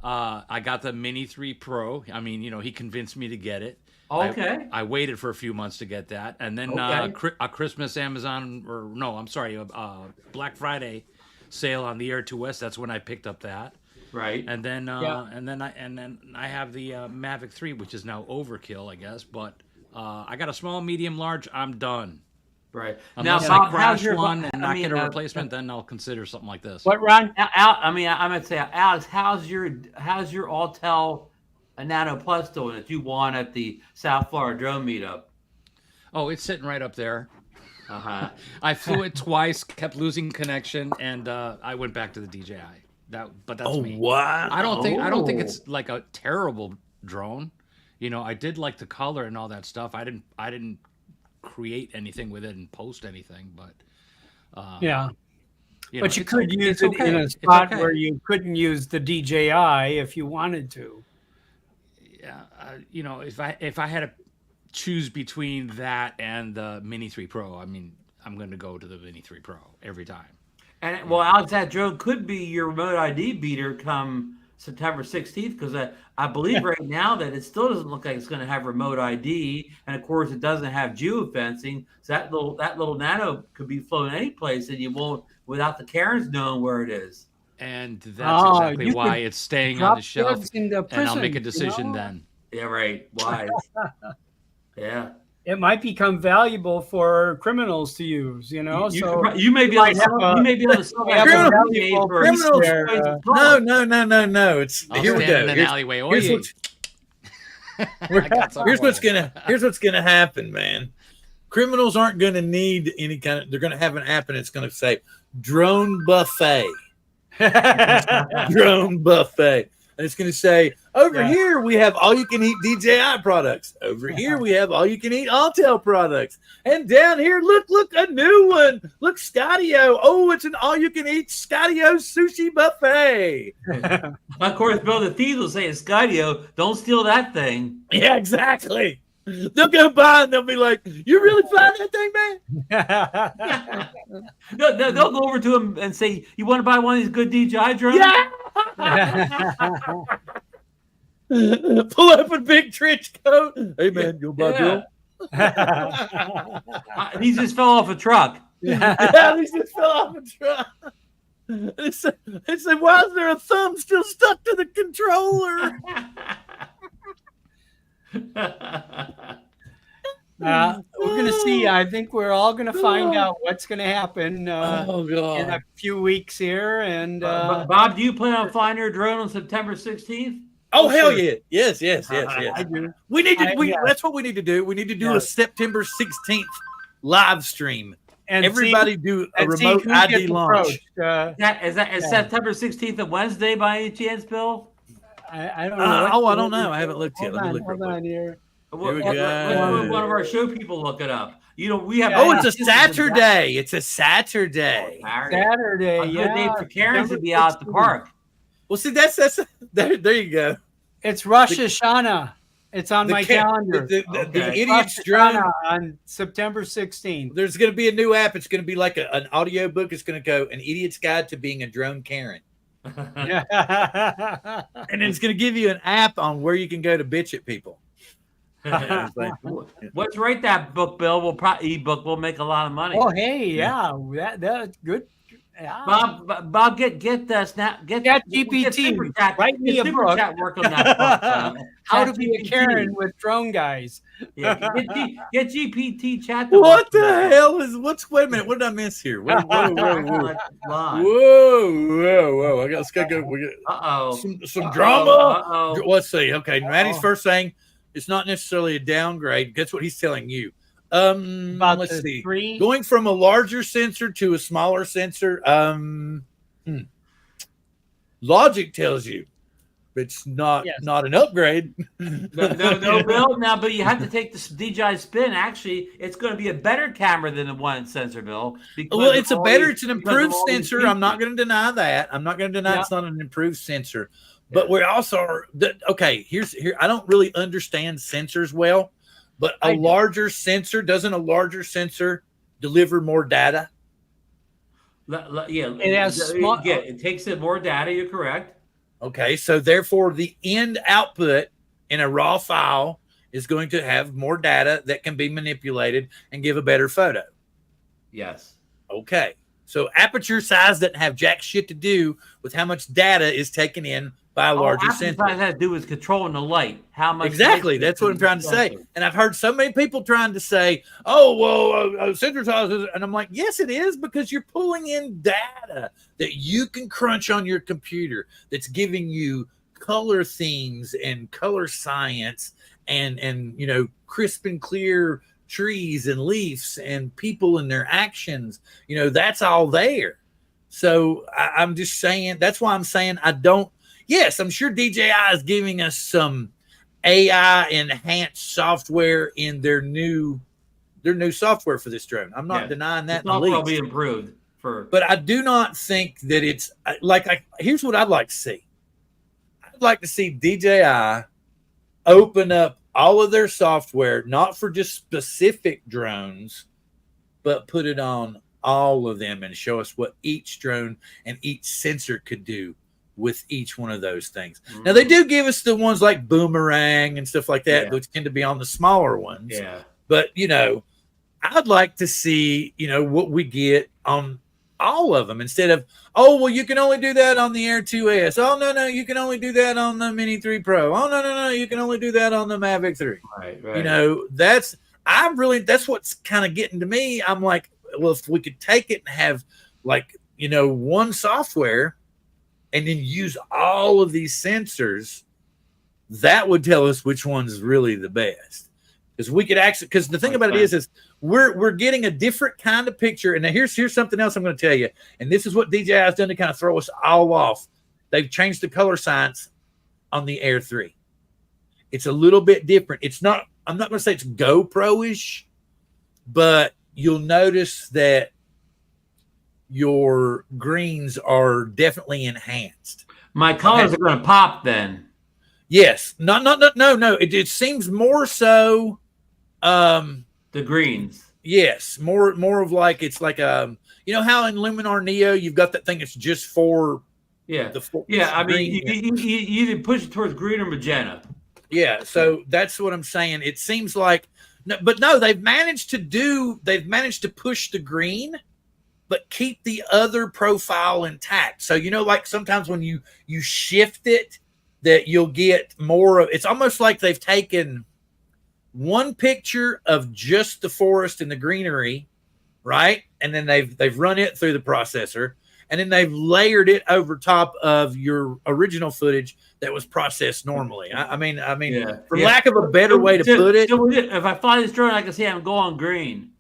I got the Mini 3 Pro. I mean, he convinced me to get it.
Okay.
I waited for a few months to get that, and then a Christmas Black Friday sale on the Air 2S. That's when I picked up that.
Right.
And then I have the Mavic 3, which is now overkill, I guess. But I got a small, medium, large. I'm done.
Right.
Unless I crash one and not get a replacement, then I'll consider something like this.
What, Ron?
I'm gonna say, Alex, how's your Autel Nano Plus doing that you won at the South Florida Drone Meetup?
Oh, it's sitting right up there. I flew it twice, kept losing connection, and I went back to the DJI. But that's me.
Wow!
I don't think it's like a terrible drone. I did like the color and all that stuff. I didn't create anything with it and post anything, but
but you could use it in a spot where you couldn't use the DJI if you wanted to.
Yeah, if I had to choose between that and the Mini 3 Pro, I mean, I'm going to go to the Mini 3 Pro every time.
And well, Alex, that drone could be your remote ID beater come September 16th, because I believe right now that it still doesn't look like it's going to have remote ID, and of course it doesn't have geofencing. So that little Nano could be flown any place, and you won't without the Karens knowing where it is.
And that's exactly why it's staying on the shelf, and I'll make a decision then.
Yeah, right. Wise. Yeah.
It might become valuable for criminals to use, you
may be able to sell
criminals. No. It's here we go.
In an alleyway.
Here's what's gonna happen, man. Criminals aren't gonna need any kind of. They're gonna have an app, and it's gonna say drone buffet. Drone buffet. And it's going to say, over here, we have all-you-can-eat DJI products. Over here, we have all-you-can-eat Autel products. And down here, look, a new one. Look, Skydio. Oh, it's an all-you-can-eat Skydio sushi buffet.
Of course, Bill, the thieves will say, Skydio, don't steal that thing.
Yeah, exactly. They'll go by and they'll be like, you really flying that thing, man?
They'll go over to him and say, you want to buy one of these good DJI drones?
Yeah. Pull up a big trench coat. Hey man, you'll buy Bill?
He just fell off a truck.
Yeah, he just fell off a truck. They said, why is there a thumb still stuck to the controller?
We're gonna see. I think we're all gonna find out what's gonna happen
Oh God.
in a few weeks here. And
Bob, do you plan on flying your drone on September 16th?
Oh, hell
sure.
yeah. Yes.
I do.
We need to
Yeah.
that's what we need to do. We need to do
Yeah.
a September 16th live stream.
And
Everybody
see,
do a
and see
remote
who
ID
gets
launch.
approached.
Is September 16th a Wednesday by any chance, Bill?
I don't know.
I don't know. I haven't looked yet. Let me look real
Hold
quick.
on here.
Here we
Let
go.
one of our show people look it up. You know, we have.
Oh, it's a Saturday. It's a Saturday.
Saturday.
A good
Yeah.
day for Karens to
September
be out at the
16th.
park.
Well, see, that's there you go.
It's Rosh Hashanah. It's on my calendar.
The
Okay.
idiot's
Rosh
drone.
Hashanah on September 16th.
There's going to be a new app. It's going to be like an audio book. It's going to go An Idiot's Guide to Being a Drone Karen.
Yeah.
And it's going to give you an app on where you can go to bitch at people.
Let's write that book, Bill. We'll probably ebook. We'll make a lot of money.
Oh, hey, yeah, that's good. Yeah.
Bob, get the snap. Get
GPT. Write me a book.
Chat work on that book.
How to be a
GPT.
Karen with drone guys.
Yeah, get GPT chat.
What the hell is wait a minute, what did I miss here? Whoa. Let's go. We got some drama. Let's see. Okay, Maddie's first saying it's not necessarily a downgrade. Guess what he's telling you? Let's see. Going from a larger sensor to a smaller sensor. Logic tells you it's not an upgrade.
No, Bill. Now, but you have to take the DJI Spin. Actually, it's going to be a better camera than the one sensor, Bill.
Well, it's an improved sensor. I'm not going to deny that. I'm not going to deny it's not an improved sensor. But we also are okay. Here. I don't really understand sensors well. But doesn't a larger sensor deliver more data?
Yeah,
it has
it takes in more data. You're correct.
Okay, so therefore the end output in a raw file is going to have more data that can be manipulated and give a better photo.
Yes.
Okay, so aperture size doesn't have jack shit to do with how much data is taken in by a larger sensor.
It has to do with controlling the light. How much?
Exactly. That's what I'm trying to say. And I've heard so many people trying to say, "Oh, well, sensor size," and I'm like, "Yes, it is because you're pulling in data that you can crunch on your computer. That's giving you color themes and color science, and crisp and clear trees and leaves and people and their actions. That's all there. So I'm just saying. That's why I'm saying I don't. Yes, I'm sure DJI is giving us some AI enhanced software in their new software for this drone. I'm not denying that.
It's not probably improved
but I do not think that it's here's what I'd like to see. I'd like to see DJI open up all of their software, not for just specific drones, but put it on all of them and show us what each drone and each sensor could do with each one of those things. Now they do give us the ones like Boomerang and stuff like that, which tend to be on the smaller ones.
Yeah.
But I'd like to see what we get on all of them instead of you can only do that on the Air 2S. Oh no, you can only do that on the Mini 3 Pro. Oh no, you can only do that on the Mavic 3.
Right.
That's what's kind of getting to me. I'm like, well, if we could take it and have one software and then use all of these sensors, that would tell us which one's really the best. Because we could actually, because the thing about it is we're getting a different kind of picture. And now here's something else I'm going to tell you. And this is what DJI has done to kind of throw us all off. They've changed the color science on the Air 3. It's a little bit different. I'm not going to say it's GoPro-ish, but you'll notice that your greens are definitely enhanced.
My colors are going to pop then.
Yes. No. It seems more so.
The greens.
Yes. More of like, it's like, how in Luminar Neo, you've got that thing that's just for
Yeah.
The
Yeah. I mean,
green,
you either push it towards green or magenta.
yeah. So that's what I'm saying. It seems like, but no, they've managed to push the green, but keep the other profile intact. So like sometimes when you shift it, that you'll get more of. It's almost like they've taken one picture of just the forest and the greenery, right? And then they've run it through the processor, and then they've layered it over top of your original footage that was processed normally. I mean, for lack of a better way to put it.
So if I fly this drone, I can see I'm going green.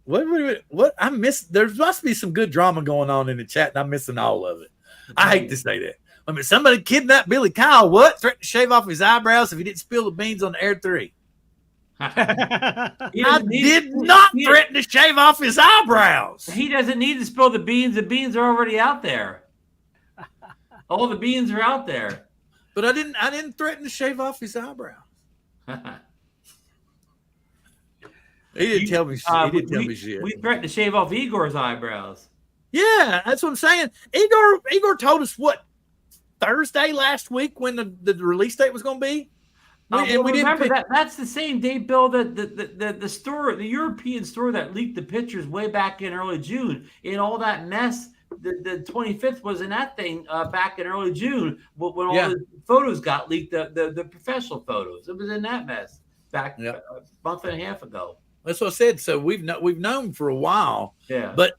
What I missed? There must be some good drama going on in the chat, and I'm missing all of it. I hate to say that. I mean, somebody kidnapped Billy Kyle. What? Threatened to shave off his eyebrows if he didn't spill the beans on the Air 3. I did not threaten to shave off his eyebrows.
He doesn't need to spill the beans. The beans are already out there. All the beans are out there.
But I didn't threaten to shave off his eyebrows. He didn't tell me shit.
We threatened to shave off Igor's eyebrows.
Yeah, that's what I'm saying. Igor told us what, Thursday last week when the release date was going to be.
And we remember that. That's the same day, Bill. That the store, the European store that leaked the pictures way back in early June, in all that mess. The 25th was in that thing back in early June when all the photos got leaked. The professional photos. It was in that mess back a month and a half ago.
That's what I said. So we've known for a while.
Yeah.
But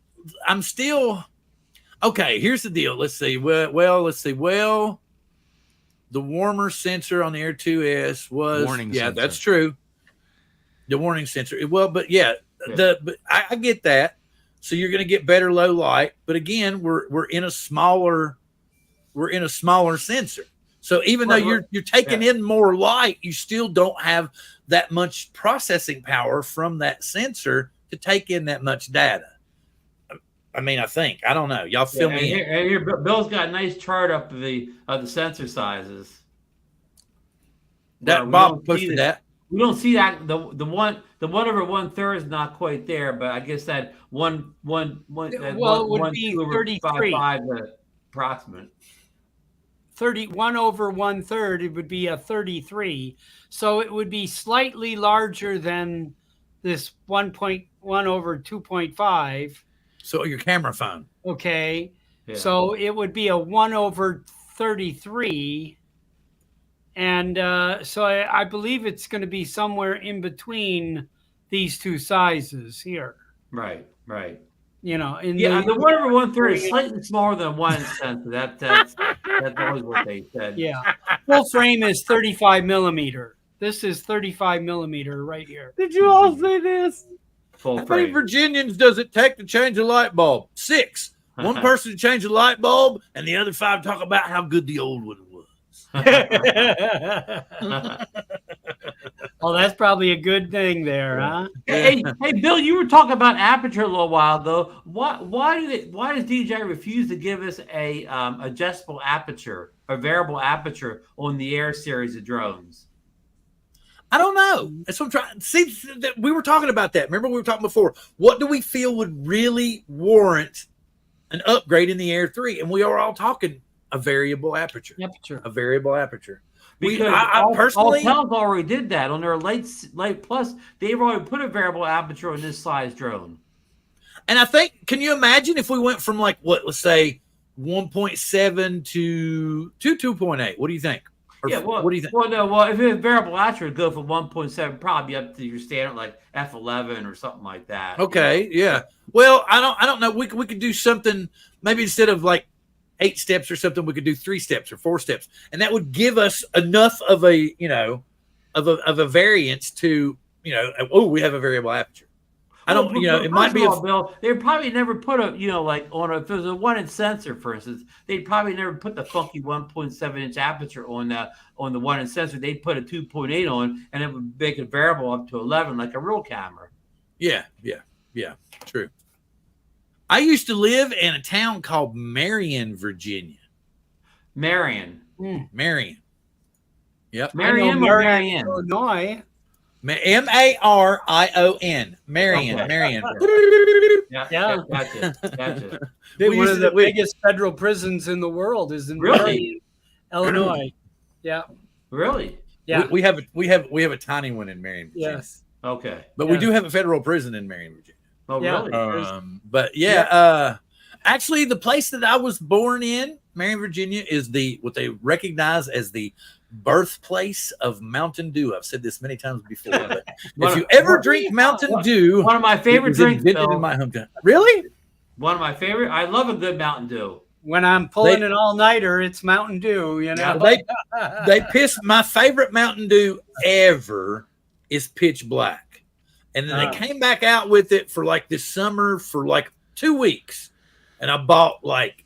I'm still okay. Here's the deal. Let's see. Let's see. Well, the warmer sensor on the Air 2S was
warning sensor.
That's true. The warning sensor. But I get that. So you're going to get better low light, but again, we're in a smaller sensor. So even though you're taking in more light, you still don't have that much processing power from that sensor to take in that much data. I mean, I don't know. Y'all fill me in.
Here, Bill's got a nice chart up of the sensor sizes.
That Bob posted that.
We don't see that the 1 over 1/3 is not quite there, but I guess that one
it would be 33
approximate.
31 over 1/3, it would be a 33. So it would be slightly larger than this 1.1 over 2.5.
So your camera phone.
Okay. Yeah. So it would be a 1 over 33. And so I believe it's going to be somewhere in between these two sizes here.
Right.
The
1 over 1/3 is slightly smaller than 1 sensor. That's always what they said.
Yeah. Full frame is 35 millimeter. This is 35 millimeter right here.
Did you all see this?
Full
How
frame.
many Virginians does it take to change a light bulb? 6. One person to change a light bulb, and the other 5 talk about how good the old one was.
Well, that's probably a good thing there, huh?
Hey, Bill, you were talking about aperture a little while ago. Why does DJI refuse to give us a adjustable aperture, a variable aperture on the Air series of drones?
I don't know. That's what I'm trying. See, we were talking about that. Remember we were talking before. What do we feel would really warrant an upgrade in the Air 3? And we are all talking a variable aperture. A variable aperture.
Because
personally,
Alltel's already did that on their Light Plus. They've already put a variable aperture on this size drone.
And I think, can you imagine if we went from let's say 1.7 to 2.8? What do you think? What do you think?
Well, if it's variable aperture, it'd go from 1.7 probably up to your standard like F11 or something like that.
Okay, yeah. Well, I don't know. We could do something maybe instead of 8 steps or something, we could do 3 steps or 4 steps, and that would give us enough of a variance to we have a variable aperture. I don't it might be
Bill. They probably never put if it was a 1-inch sensor, for instance, they'd probably never put the funky 1.7-inch aperture on the 1-inch sensor. They'd put a 2.8 on, and it would make it variable up to 11 like a real camera.
Yeah, true. I used to live in a town called Marion, Virginia.
Marion.
Marion. Yep.
Marion or Marion?
Illinois.
Marion. Marion.
Okay.
Marion.
Yeah,
Yeah.
gotcha.
We
One
used
of
to-
the
we-
biggest federal prisons in the world is in
Really?
Marion, Illinois. Yeah.
Really?
Yeah.
We have a tiny one in Marion, Virginia.
Yes.
Okay.
But we
Yeah.
do have a federal prison in Marion, Virginia.
Oh,
Yeah.
really?
But actually the place that I was born in, Marion, Virginia, is what they recognize as the birthplace of Mountain Dew. I've said this many times before, but if you ever drink Mountain Dew,
One of my
it
favorite
was
drinks,
invented
Bill.
in my hometown. Really?
One of my favorite. I love a good Mountain Dew.
When I'm pulling an all-nighter, it's Mountain Dew, you know.
They piss. My favorite Mountain Dew ever is Pitch Black, and then they came back out with it for like this summer for like 2 weeks, and I bought like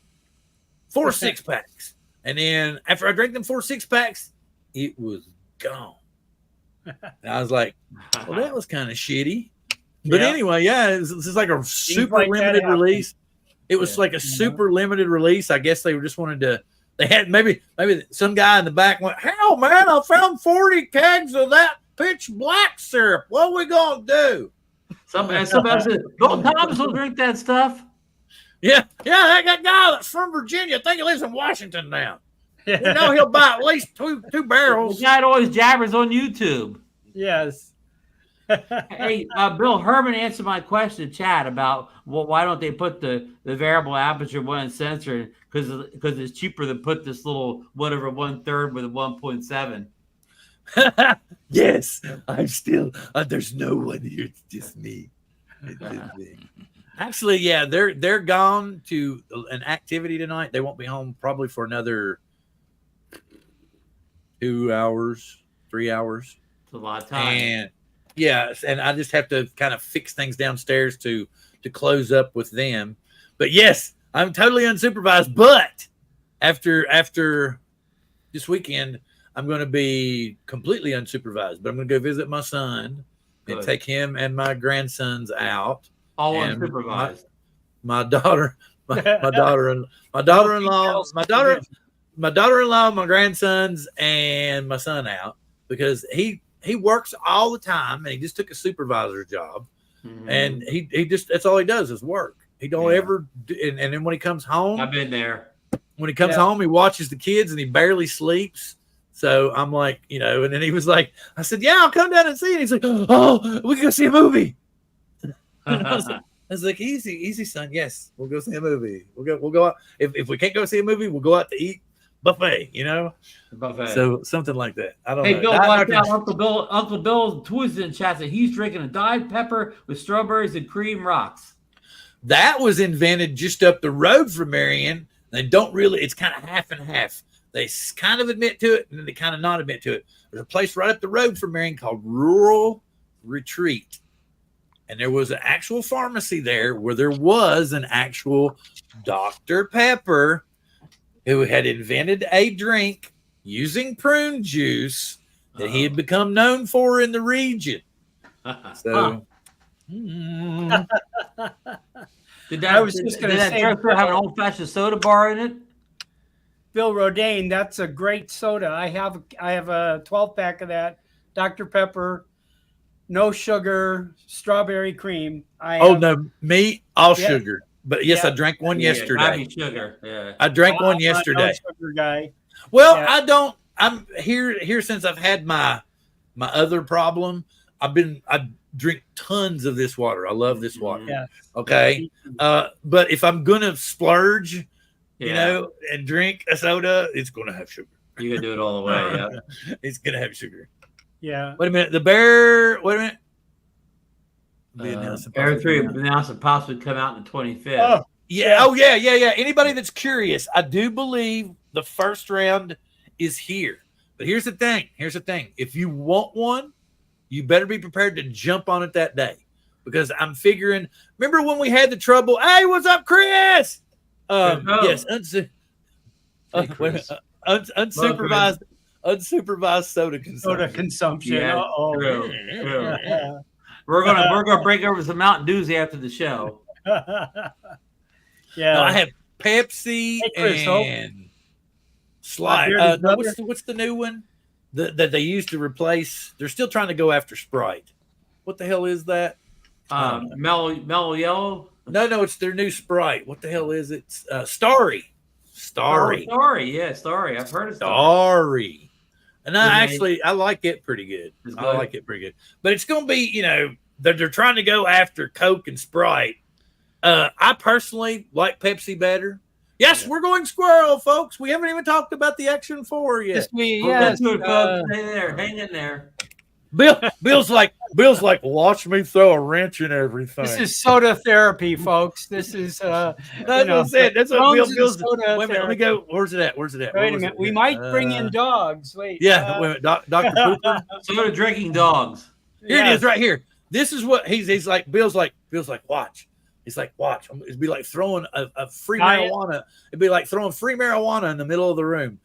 4 6-packs, and then after I drank them 4 6-packs, it was gone. And I was like, well, that was kind of shitty. But
Yeah.
anyway, it's just like a super
like that
limited
happens.
release. It was like a super limited release. I guess they just wanted to. They had maybe some guy in the back went, "Hell, man, I found 40 kegs of that Pitch Black syrup. What are we gonna do?"
Somebody said, "Don't Thomas will drink that stuff."
Yeah, that guy that's from Virginia. I think he lives in Washington now. We know he'll buy at least two
The
barrels.
guy that always jabbers on YouTube.
Yes.
Hey, Bill Herman answered my question in chat about why don't they put the variable aperture one sensor because it's cheaper to put this little whatever 1/3 with a 1.7.
Yes, I'm still. There's no one here. It's just me. It's just me. Actually, yeah, they're gone to an activity tonight. They won't be home probably for another 2 hours, 3 hours.
It's a lot of time.
And yes, and I just have to kind of fix things downstairs to close up with them. But yes, I'm totally unsupervised. But after this weekend, I'm going to be completely unsupervised. But I'm going to go visit my son and take him and my grandsons out.
All
and
unsupervised.
My daughter-in-law, my grandsons, and my son out because he works all the time and he just took a supervisor's job.
Mhm.
And he just, that's all he does is work. He don't ever do, and then when he comes home,
I've been there.
when he comes home, he watches the kids and he barely sleeps. So I'm like, and then he was like, I said, yeah, I'll come down and see it. He's like, oh, we can go see a movie. I was like, easy, son. Yes, we'll go see a movie. We'll go out. If we can't go see a movie, we'll go out to eat buffet,
Buffet.
So something like that. I don't
Hey,
know.
Bill, watch out. Uncle Bill tweeted in chat that he's drinking a dyed pepper with strawberries and cream rocks.
That was invented just up the road from Marion. They don't really, it's kind of half and half. They kind of admit to it and then they kind of not admit to it. There's a place right up the road from Marion called Rural Retreat. And there was an actual pharmacy there where there was an actual Dr. Pepper who had invented a drink using prune juice that he had become known for in the region. So,
Did
I was just gonna
that
say,
drugstore have an old-fashioned soda bar in it?
Bill Rodane, that's a great soda. I have a 12-pack of that, Dr. Pepper, no sugar, strawberry cream.
no, me, all sugar. But yes, I drank one yesterday.
Yeah, sugar. Yeah.
I drank one yesterday.
No sugar guy.
Well,
Yeah.
I'm here since I've had my other problem. I drink tons of this water. I love this water.
Yeah.
Okay. But if I'm gonna splurge, and drink a soda, it's gonna have sugar.
You can do it all the way. Yeah.
It's gonna have sugar.
Yeah.
Wait a minute. The bear. Wait a minute.
Air 3 announced to possibly come out in the 25th.
Oh,
Yeah. Oh, yeah. Anybody that's curious, I do believe the first round is here. But here's the thing. If you want one, you better be prepared to jump on it that day. Because I'm figuring, remember when we had the trouble? Hey, what's up, Chris? Yes. Unsupervised soda consumption.
soda consumption.
Yeah,
Uh-oh.
true.
Yeah.
We're gonna break over some Mountain Dews after the show.
Yeah.
No, I have Pepsi
Hey, Chris,
and Slide.
Bearded Brother.
What's the new one? that they used to replace. They're still trying to go after Sprite. What the hell is that?
Mellow yellow.
No, it's their new Sprite. What the hell is it? Starry.
Starry. Yeah, Starry. I've heard of
Starry. And I like it pretty good.
It's
I
good.
like it pretty good. But it's going to be, they're trying to go after Coke and Sprite. I personally like Pepsi better. Yes, we're going Squirrel, folks. We haven't even talked about the Action 4 yet.
Yes, good, folks. Stay there. Hang in there.
Bill's like, watch me throw a wrench in everything.
This is soda therapy, folks. This is
that's what I said. That's what Bill's. Wait a minute, let me go. Where's it at?
Wait a minute. We might bring in dogs. Wait.
Yeah, wait a minute. Dr. Pooper.
Soda drinking dogs.
Here it is, right here. This is what he's like. Bill's like, watch. He's like, watch. It'd be like throwing a free marijuana. It'd be like throwing free marijuana in the middle of the room.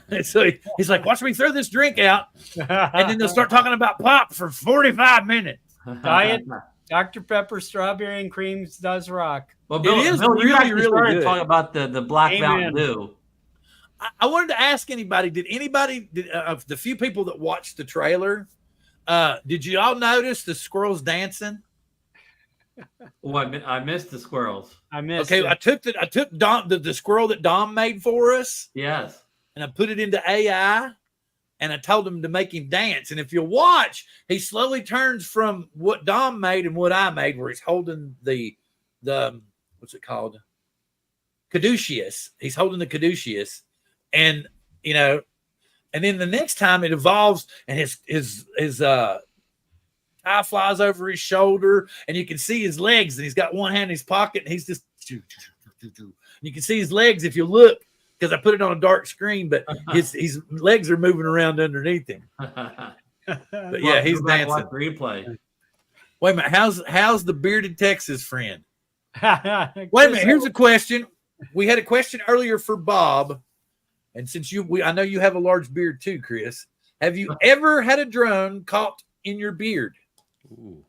And so he's like, watch me throw this drink out. And then they'll start talking about pop for 45 minutes.
Diet Dr. Pepper, strawberry and creams does rock.
Well, Bill,
it is
Bill,
really, really good.
Talking about the Black Mountain Dew.
I wanted to ask anybody, of the few people that watched the trailer, did you all notice the squirrels dancing?
Well, I missed the squirrels.
Okay, I took Dom, the squirrel that Dom made for us.
Yes.
And I put it into AI, and I told him to make him dance. And if you watch, he slowly turns from what Dom made and what I made, where he's holding the what's it called? Caduceus. He's holding the caduceus, and and then the next time it evolves, and his tie flies over his shoulder, and you can see his legs, and he's got one hand in his pocket, and he's just you can see his legs if you look, because I put it on a dark screen, but his legs are moving around underneath him. But yeah, he's dancing.
Replay.
Wait a minute, how's the bearded Texas friend? Wait a minute, here's a question. We had a question earlier for Bob, and since I know you have a large beard too, Chris. Have you ever had a drone caught in your beard?
Ooh.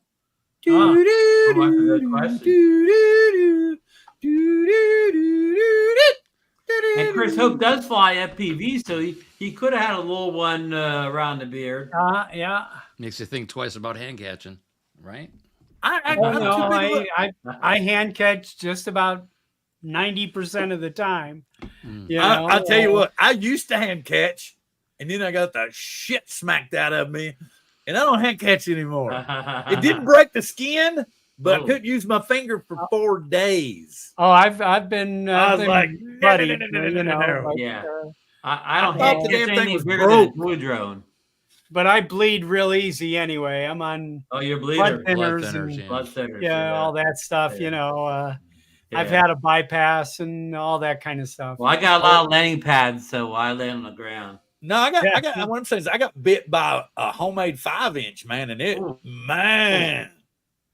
And Chris Hope does fly FPV, so he could have had a little one around the beard.
Yeah.
Makes you think twice about hand catching, right?
I hand catch just about 90% of the time.
I'll tell you what, I used to hand catch, and then I got the shit smacked out of me, and I don't hand catch anymore. It didn't break the skin, but I couldn't use my finger for 4 days.
Oh, I've been. I was like, buddy,
yeah. I don't hand catch anything bigger than a toy drone.
But I bleed real easy anyway. I'm on.
Oh, you're bleeding.
Blood thinners, yeah, all that stuff.
Yeah.
I've had a bypass and all that kind of stuff.
Well, I got a lot of landing pads, so I lay on the ground.
No, I got. What I'm saying is, I got bit by a homemade 5-inch, man, and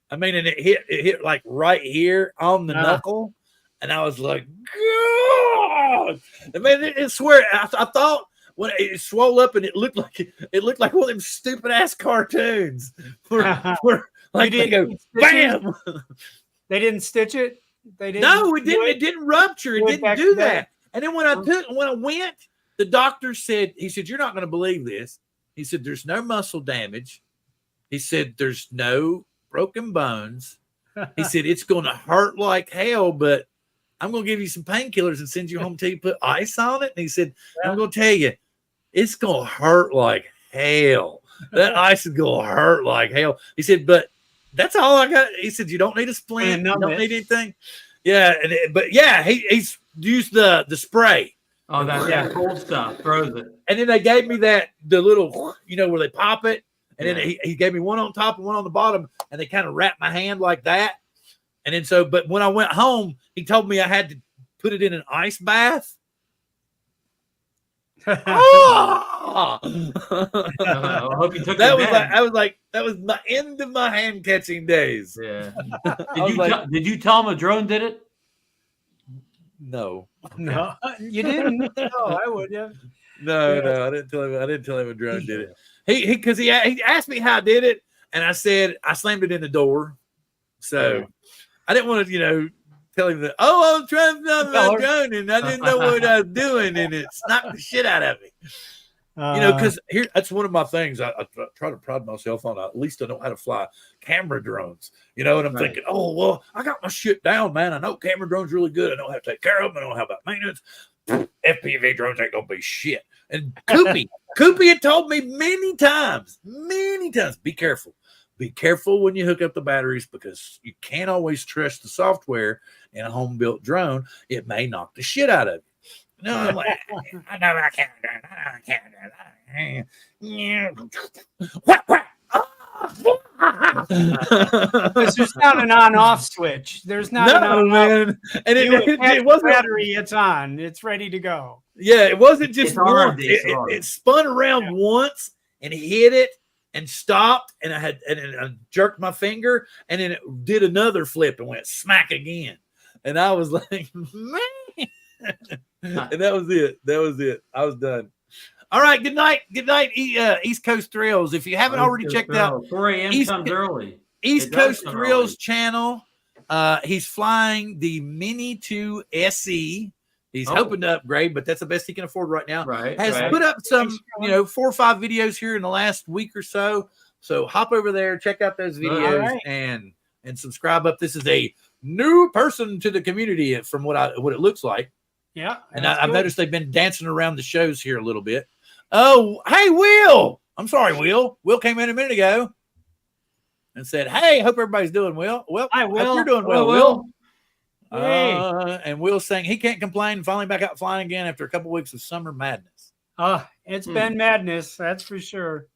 I mean, and it hit like right here on the knuckle, and I was like, God! I mean, I swear, I thought when it swelled up and it looked like one of them stupid ass cartoons where like they go bam.
They didn't stitch it. They didn't.
No, it didn't. It didn't rupture. It didn't do that. And then when I went, the doctor said, you're not going to believe this. He said, there's no muscle damage. He said, there's no broken bones. He said, it's going to hurt like hell, but I'm going to give you some painkillers and send you home until you put ice on it. And he said, I'm going to tell you, it's going to hurt like hell. That ice is going to hurt like hell. He said, but that's all I got. He said, you don't need a splint. You don't need anything. Yeah. But he's used the spray.
Oh, that cold stuff. Froze it.
And then they gave me the little, where they pop it. And then he gave me one on top and one on the bottom, and they kind of wrapped my hand like that. And then but when I went home, he told me I had to put it in an ice bath.
I hope you took
that. That was my end of my hand catching days.
Yeah. Did you tell him a drone did it?
No,
you didn't. No, I would have.
No, I didn't tell him. I didn't tell him a drone did it. Because he asked me how I did it, and I said I slammed it in the door. So I didn't want to, tell him that. Oh, I was trying to find my drone, and I didn't know what I was doing, and it knocked the shit out of me. Because here, that's one of my things I try to pride myself on. At least I know how to fly camera drones, and I'm thinking, oh, well, I got my shit down, man. I know camera drones really good. I know how to take care of them. I know how about maintenance. FPV drones ain't gonna be shit. And Koopy had told me many times, be careful. Be careful when you hook up the batteries because you can't always trust the software in a home-built drone. It may knock the shit out of you. No, I'm like, I know I can't do it. I can't do it. What?
Because there's not an on-off switch. There's not an on-off.
Man. And it wasn't
battery. It's on. It's ready to go.
Yeah, it wasn't just once.
It
spun around once and hit it and stopped, and I jerked my finger, and then it did another flip and went smack again. And I was like, man. And that was it. I was done. All right. Good night, East Coast Thrills. If you haven't already checked out
4 a.m. comes early.
East Coast Thrills channel. He's flying the Mini 2 SE. He's hoping to upgrade, but that's the best he can afford right now. Has put up some, 4 or 5 videos here in the last week or so. So hop over there, check out those videos, and subscribe up. This is a new person to the community from what it looks like.
Yeah.
And I've noticed they've been dancing around the shows here a little bit. Oh, hey, Will. I'm sorry, Will. Will came in a minute ago and said, hey, hope everybody's doing well. Well,
hi, Will.
Hope you're doing well,
Will.
And Will's saying he can't complain, finally back out flying again after a couple weeks of summer madness.
It's been madness, that's for sure.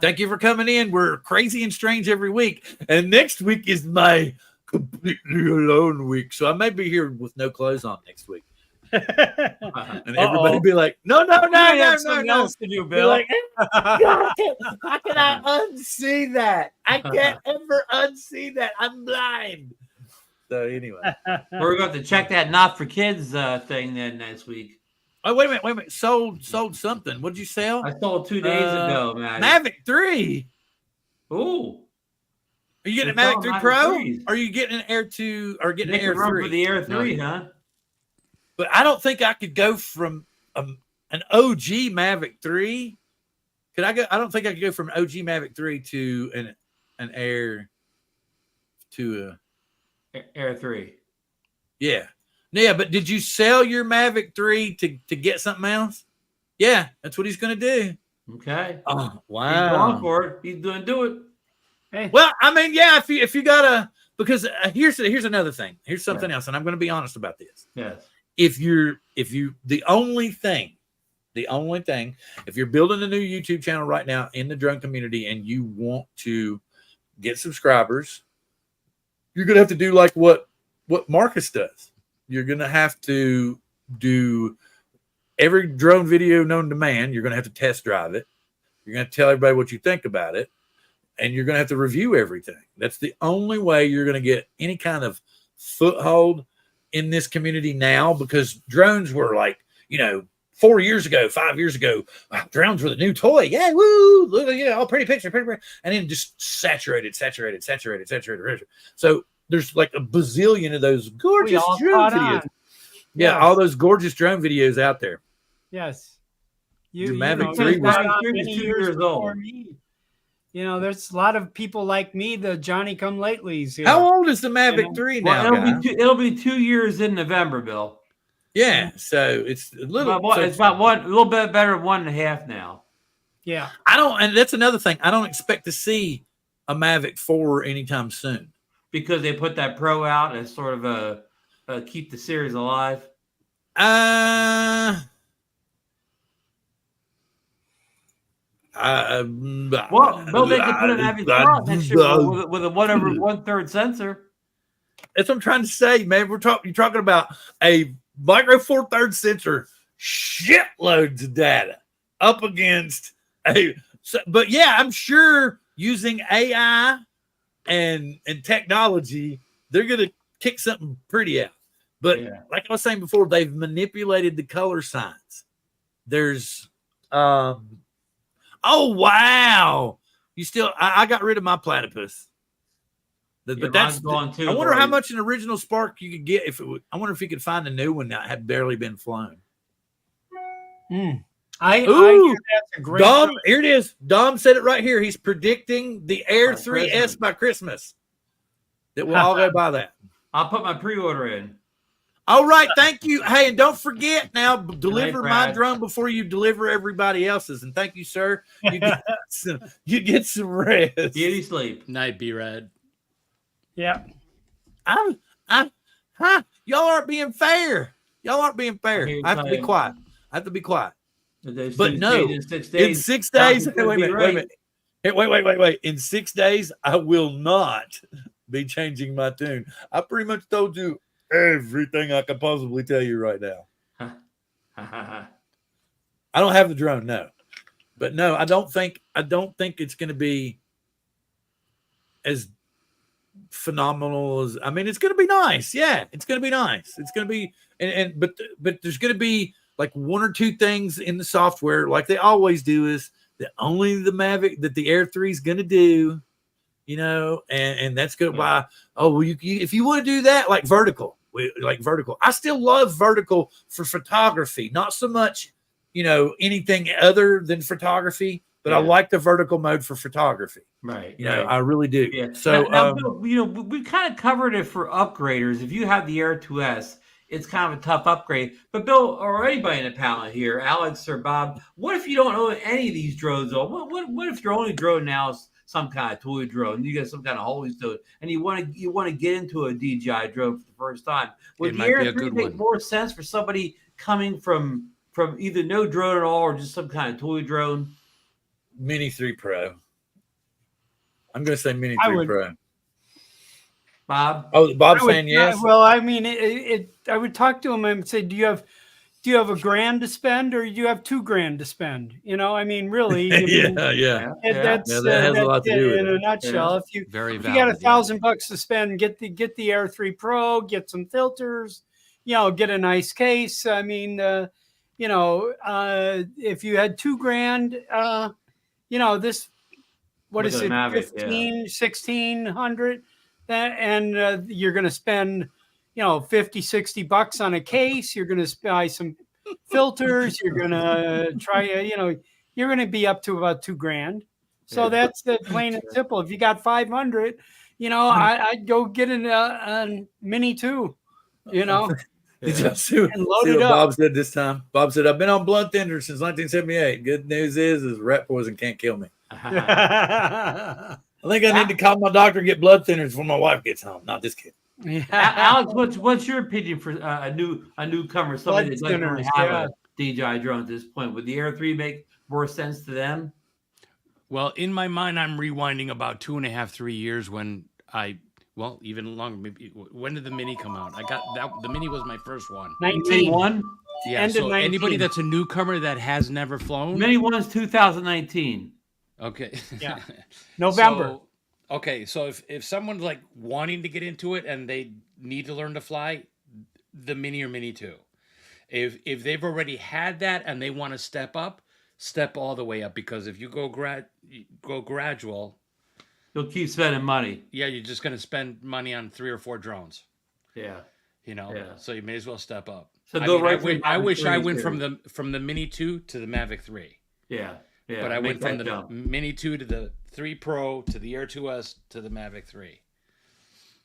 Thank you for coming in. We're crazy and strange every week. And next week is my completely alone week. So I may be here with no clothes on next week. And everybody be like, no.
else to do, Bill.
Like, how can I unsee that? I can't ever unsee that. I'm blind. So anyway,
we're going to check that Not for Kids thing then next week.
Oh, wait a minute. Sold something. What did you sell?
I sold 2 days ago, man.
Mavic 3.
Ooh.
Are you getting a Mavic 3 Pro? Or are you getting an Air 2 or getting an Air 3?
For the Air 3, huh?
But I don't think I could go from an OG Mavic 3. Could I go? I don't think I could go from an OG Mavic 3 to an Air to a
Air 3.
Yeah. Yeah, but did you sell your Mavic 3 to get something else? Yeah, that's what he's going to do.
Okay.
Oh, wow.
He's going for it. He's going to do it.
Hey. Well, I mean, yeah, if you got to, because here's another thing. Here's something else, and I'm going to be honest about this.
Yes.
The only thing, if you're building a new YouTube channel right now in the drone community and you want to get subscribers, you're going to have to do like what Marcus does. You're going to have to do every drone video known to man. You're going to have to test drive it. You're going to tell everybody what you think about it. And you're going to have to review everything. That's the only way you're going to get any kind of foothold in this community now, because drones were like, 4 years ago, 5 years ago, drones were the new toy. Yeah, woo, look, all pretty picture. And then just saturated. So there's like a bazillion of those gorgeous drone videos. Yeah, all those gorgeous drone videos out there.
Yes.
Your Mavic 3 was
2 years old.
There's a lot of people like me, the Johnny-come-latelys.
How old is the Mavic 3 now?
Well, it'll be 2 years in November, Bill.
Yeah, so it's a little.
It's about a little bit better than 1.5 now.
Yeah,
and that's another thing. I don't expect to see a Mavic 4 anytime soon,
because they put that Pro out as sort of a keep the series alive.
Well,
they could put an Mavic 4 next year with a whatever 1/3 sensor.
That's what I'm trying to say, man. You're talking about a micro 4/3 sensor, shitloads of data up against but yeah, I'm sure using AI and technology, they're gonna kick something pretty out. But like I was saying before, they've manipulated the color signs. There's oh wow, I got rid of my platypus. But that's gone too. I wonder how much an original Spark you could get I wonder if you could find a new one that had barely been flown.
I
Ooh,
hear that's a great
Dom,
drone.
here it is. Dom said it right here. He's predicting the Air
By
3S
Christmas.
by Christmas. That we'll all go buy that.
I'll put my pre-order in.
All right, thank you. Hey, and don't forget now, deliver my
Brad.
drone before you deliver everybody else's. And thank you, sir. You get some rest.
Beauty sleep.
Night, B-Rad.
Yeah.
Y'all aren't being fair. Y'all aren't being fair.
hear you
I have to be
saying-
quiet. I have to be quiet.
Those
But
six
no,
days, 6
In
days.
6 days,
Sounds
wait a
like
minute,
you're
wait a
right.
minute. Wait. In 6 days, I will not be changing my tune. I pretty much told you everything I could possibly tell you right now. I don't have the drone, no. But no, I don't think it's going to be as phenomenal as, I mean, it's going to be nice. Yeah, it's going to be nice. It's going to be, but there's going to be like one or two things in the software, like they always do, is that only the Mavic, that the Air 3 is going to do, you know, and that's good. Why? Oh, well, you if you want to do that, like vertical. I still love vertical for photography, not so much, you know, anything other than photography, but I like the vertical mode for photography.
Right.
You know, I really do.
Yeah.
So,
now, Bill, you know, we kind of covered it for upgraders. If you have the Air 2S, it's kind of a tough upgrade. But Bill, or anybody in the panel here, Alex or Bob, what if you don't own any of these drones? Or what if your only drone now is some kind of toy drone? You got some kind of holy stone, and you want to get into a DJI drone for the first time. Would the Air 3 make more sense for somebody coming from either no drone at all or just some kind of toy drone?
Mini 3 Pro. I'm going to say Mini 3 Pro.
Bob?
Oh, Bob's saying yes.
Well, I mean, I would talk to him and say, do you have $1,000 to spend, or do you have $2,000 to spend? You know, I mean, really.
Yeah.
That's
that has a lot to do with
in
it.
a nutshell.
Yeah.
If you got $1,000 to spend, get the Air 3 Pro, get some filters, you know, get a nice case. I mean, you know, if you had $2,000, you know, this, what is it,
Mavic,
1,600, and you're going to spend, you know, $50-$60 on a case. You're going to buy some filters. You're going to try, you know, you're going to be up to about $2,000. So that's the plain and simple. If you got 500, you know, I'd go get a Mini 2, you know.
Did you see what Bob said this time? Bob said, I've been on blood thinner since 1978. Good news is rat poison can't kill me. I think I need to call my doctor and get blood thinners before my wife gets home. Not just kidding.
Alex, what's your opinion for a newcomer, somebody that doesn't really have a DJI drone at this point? Would the Air 3 make more sense to them?
Well, in my mind, I'm rewinding about 2.5, 3 years when even longer. Maybe, when did the Mini come out? I got that. The Mini was my first one.
1991.
Yeah. So anybody that's a newcomer that has never flown.
Mini 1 is 2019.
Okay.
Yeah. November.
So if someone's like wanting to get into it and they need to learn to fly, the Mini or Mini 2. If they've already had that and they want to step all the way up, because if you go gradual,
you'll keep spending money.
Yeah, you're just going to spend money on 3 or 4 drones.
Yeah.
You know. Yeah. So you may as well step up.
So
I wish I went from the Mini 2 to the Mavic 3.
Yeah. Yeah,
but I went from the Mini 2 to the 3 Pro to the Air 2S to the Mavic 3.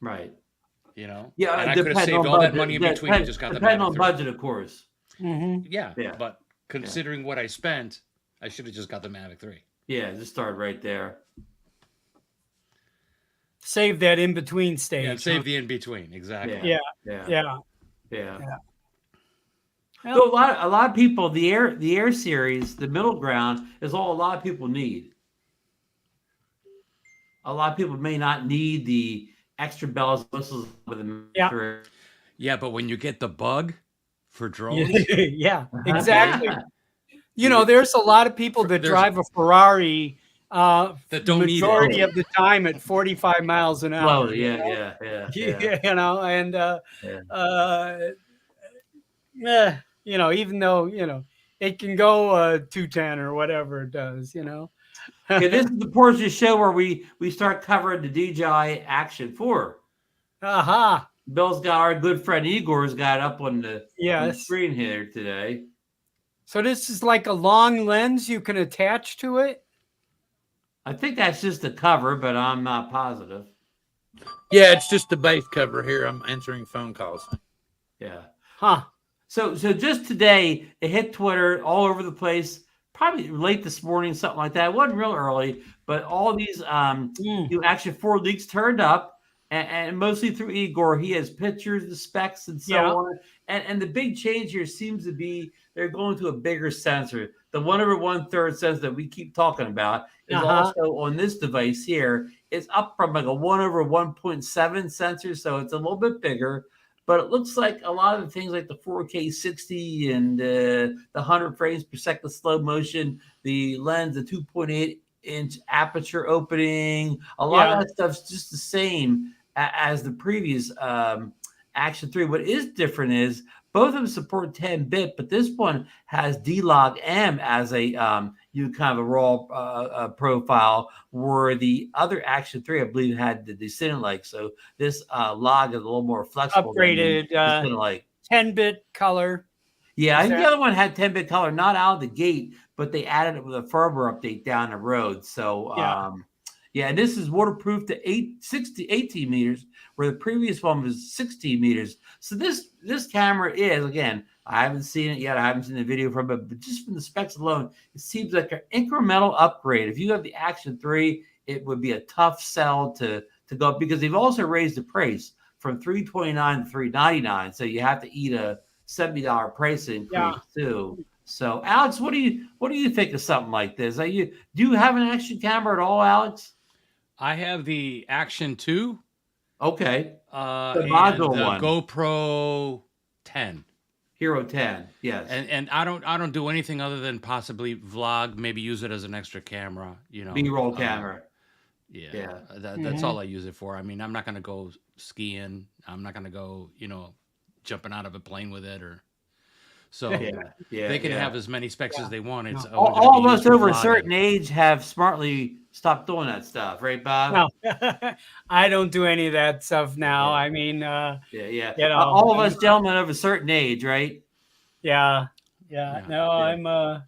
Right.
You know?
Yeah.
And I could have saved all that money in between and just got the Mavic 3.
Depending on budget, of course.
Mm-hmm.
Yeah. But considering what I spent, I should have just got the Mavic 3.
Yeah, just start right there.
Save that in-between stage.
Yeah, save the in-between. Exactly.
Yeah.
So a lot of people, the Air series, the middle ground is all a lot of people need. A lot of people may not need the extra bells and whistles with the
Yeah, but when you get the bug for drones,
yeah, exactly. You know, there's a lot of people that drive a Ferrari
that don't need
majority of the time at 45 miles an hour.
Well, yeah.
You know, and you know, even though, you know, it can go 210 or whatever it does, you know.
Okay, this is the portion of the show where we start covering the DJI Action 4.
Aha.
Bill's got our good friend Igor's got it up on the
Yes.
screen here today.
So this is like a long lens you can attach to it?
I think that's just the cover, but I'm not positive.
Yeah, it's just the base cover here. I'm answering phone calls.
Yeah.
Huh.
So just today, it hit Twitter all over the place. Probably late this morning, something like that. It wasn't real early, but all these Action 4 leaks turned up, and mostly through Igor. He has pictures, the specs, and so on. And the big change here seems to be they're going to a bigger sensor. The 1/1/3 sensor that we keep talking about is also on this device here. It's up from like a 1/1.7 sensor, so it's a little bit bigger. But it looks like a lot of the things like the 4K 60 and the 100 frames per second slow motion, the lens, the 2.8-inch aperture opening, a lot of that stuff's just the same as the previous Action 3. What is different is both of them support 10-bit, but this one has D-Log M as a kind of a raw profile, where the other Action 3, I believe, had the Cinelike. So this log is a little more flexible.
Upgraded 10-bit color.
Yeah, I think the other one had 10-bit color, not out of the gate, but they added it with a firmware update down the road. So yeah, and this is waterproof to 18 meters, where the previous one was 16 meters. So this camera is, again, I haven't seen it yet. I haven't seen the video from it, but just from the specs alone, it seems like an incremental upgrade. If you have the Action 3, it would be a tough sell to go up, because they've also raised the price from $329 to $399. So you have to eat a $70 price increase too. So Alex, what do you think of something like this? Do you have an action camera at all, Alex?
I have the Action 2.
Okay.
The module one. GoPro 10.
Hero 10, yes.
And I don't do anything other than possibly vlog, maybe use it as an extra camera,
B-roll camera.
Yeah. That's all I use it for. I mean, I'm not going to go skiing. I'm not going to go, jumping out of a plane with it, or so they can have as many specs as they want. It's
all of us over a certain age have smartly stopped doing that stuff, right, Bob?
No, I don't do any of that stuff now. I mean,
all of us gentlemen of a certain age, right?
Yeah. No,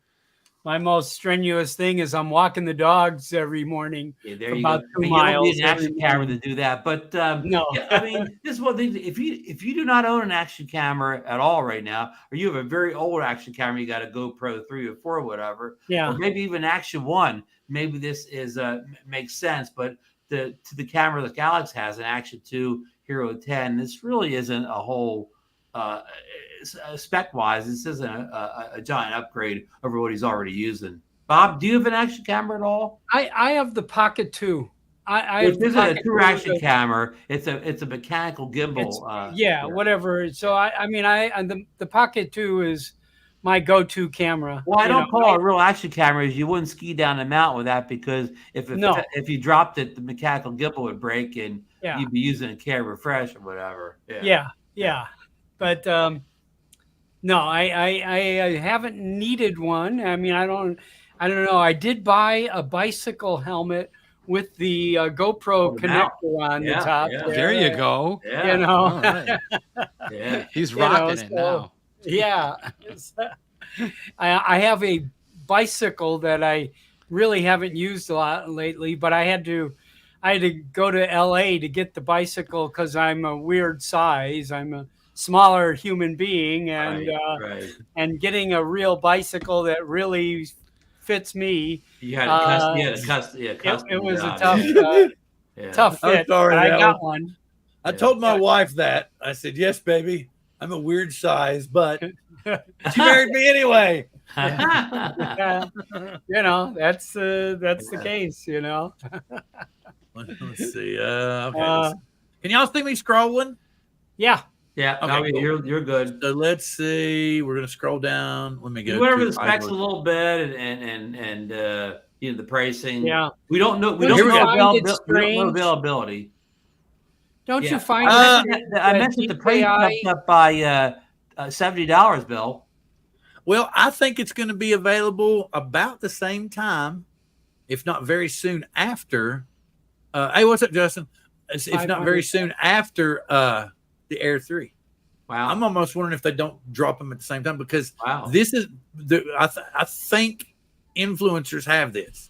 my most strenuous thing is I'm walking the dogs every morning.
Yeah, there you
about
go.
2 miles.
You don't need an action camera to do that, but
no.
I mean, this is one thing. If you do not own an action camera at all right now, or you have a very old action camera, you got a GoPro 3 or 4 or whatever, or maybe even Action 1, maybe this is makes sense. But to the camera that Alex has, an Action 2 Hero 10, this really isn't a whole spec wise. This isn't a giant upgrade over what he's already using. Bob, do you have an action camera at all?
I have the Pocket 2.
Which isn't a true action camera. It's a mechanical gimbal.
Whatever. So I mean, the Pocket 2 is my go-to camera.
Well, I don't call it a real action camera. You wouldn't ski down the mountain with that, because if you dropped it, the mechanical gimbal would break, and you'd be using a Care Refresh or whatever.
Yeah. But no, I haven't needed one. I mean, I don't know. I did buy a bicycle helmet with the GoPro connector on the top.
Yeah. There you go.
Yeah.
Right. He's rocking it now.
Yeah. I have a bicycle that I really haven't used a lot lately, but I had to go to LA to get the bicycle because I'm a weird size. I'm a smaller human being, and and getting a real bicycle that really fits me.
You had a custom.
It was a tough fit.
Sorry,
I got one.
I told my wife that. I said, "Yes, baby, I'm a weird size, but she married me anyway."
That's the case.
Let's see. Okay. Can y'all see me scrolling?
Yeah.
Yeah, okay, cool. You're good.
So let's see. We're gonna scroll down. Let me go.
Whatever the specs a little bit, and the pricing.
Yeah,
we don't know. We don't know availability.
Don't you find?
I mentioned the price jumped up by $70, Bill.
Well, I think it's going to be available about the same time, if not very soon after. Hey, what's up, Justin? If not very soon after the Air 3.
Wow.
I'm almost wondering if they don't drop them at the same time, because
Wow.
this is I think influencers have this.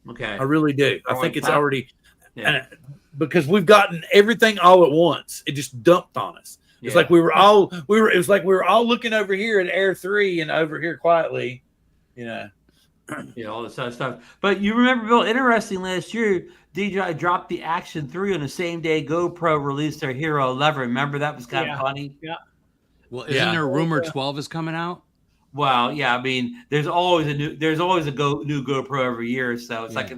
Okay.
I really do. I think it's already because we've gotten everything all at once. It just dumped on us. It's like it was like we were all looking over here at Air 3 and over here quietly, you know.
Yeah, all this other stuff. But you remember, Bill, interesting, last year, DJI dropped the Action 3 on the same day GoPro released their Hero 11. Remember, that was kind of funny?
Yeah.
Well, isn't there a rumor 12 is coming out?
Well, yeah, I mean, there's always a new GoPro every year, so it's like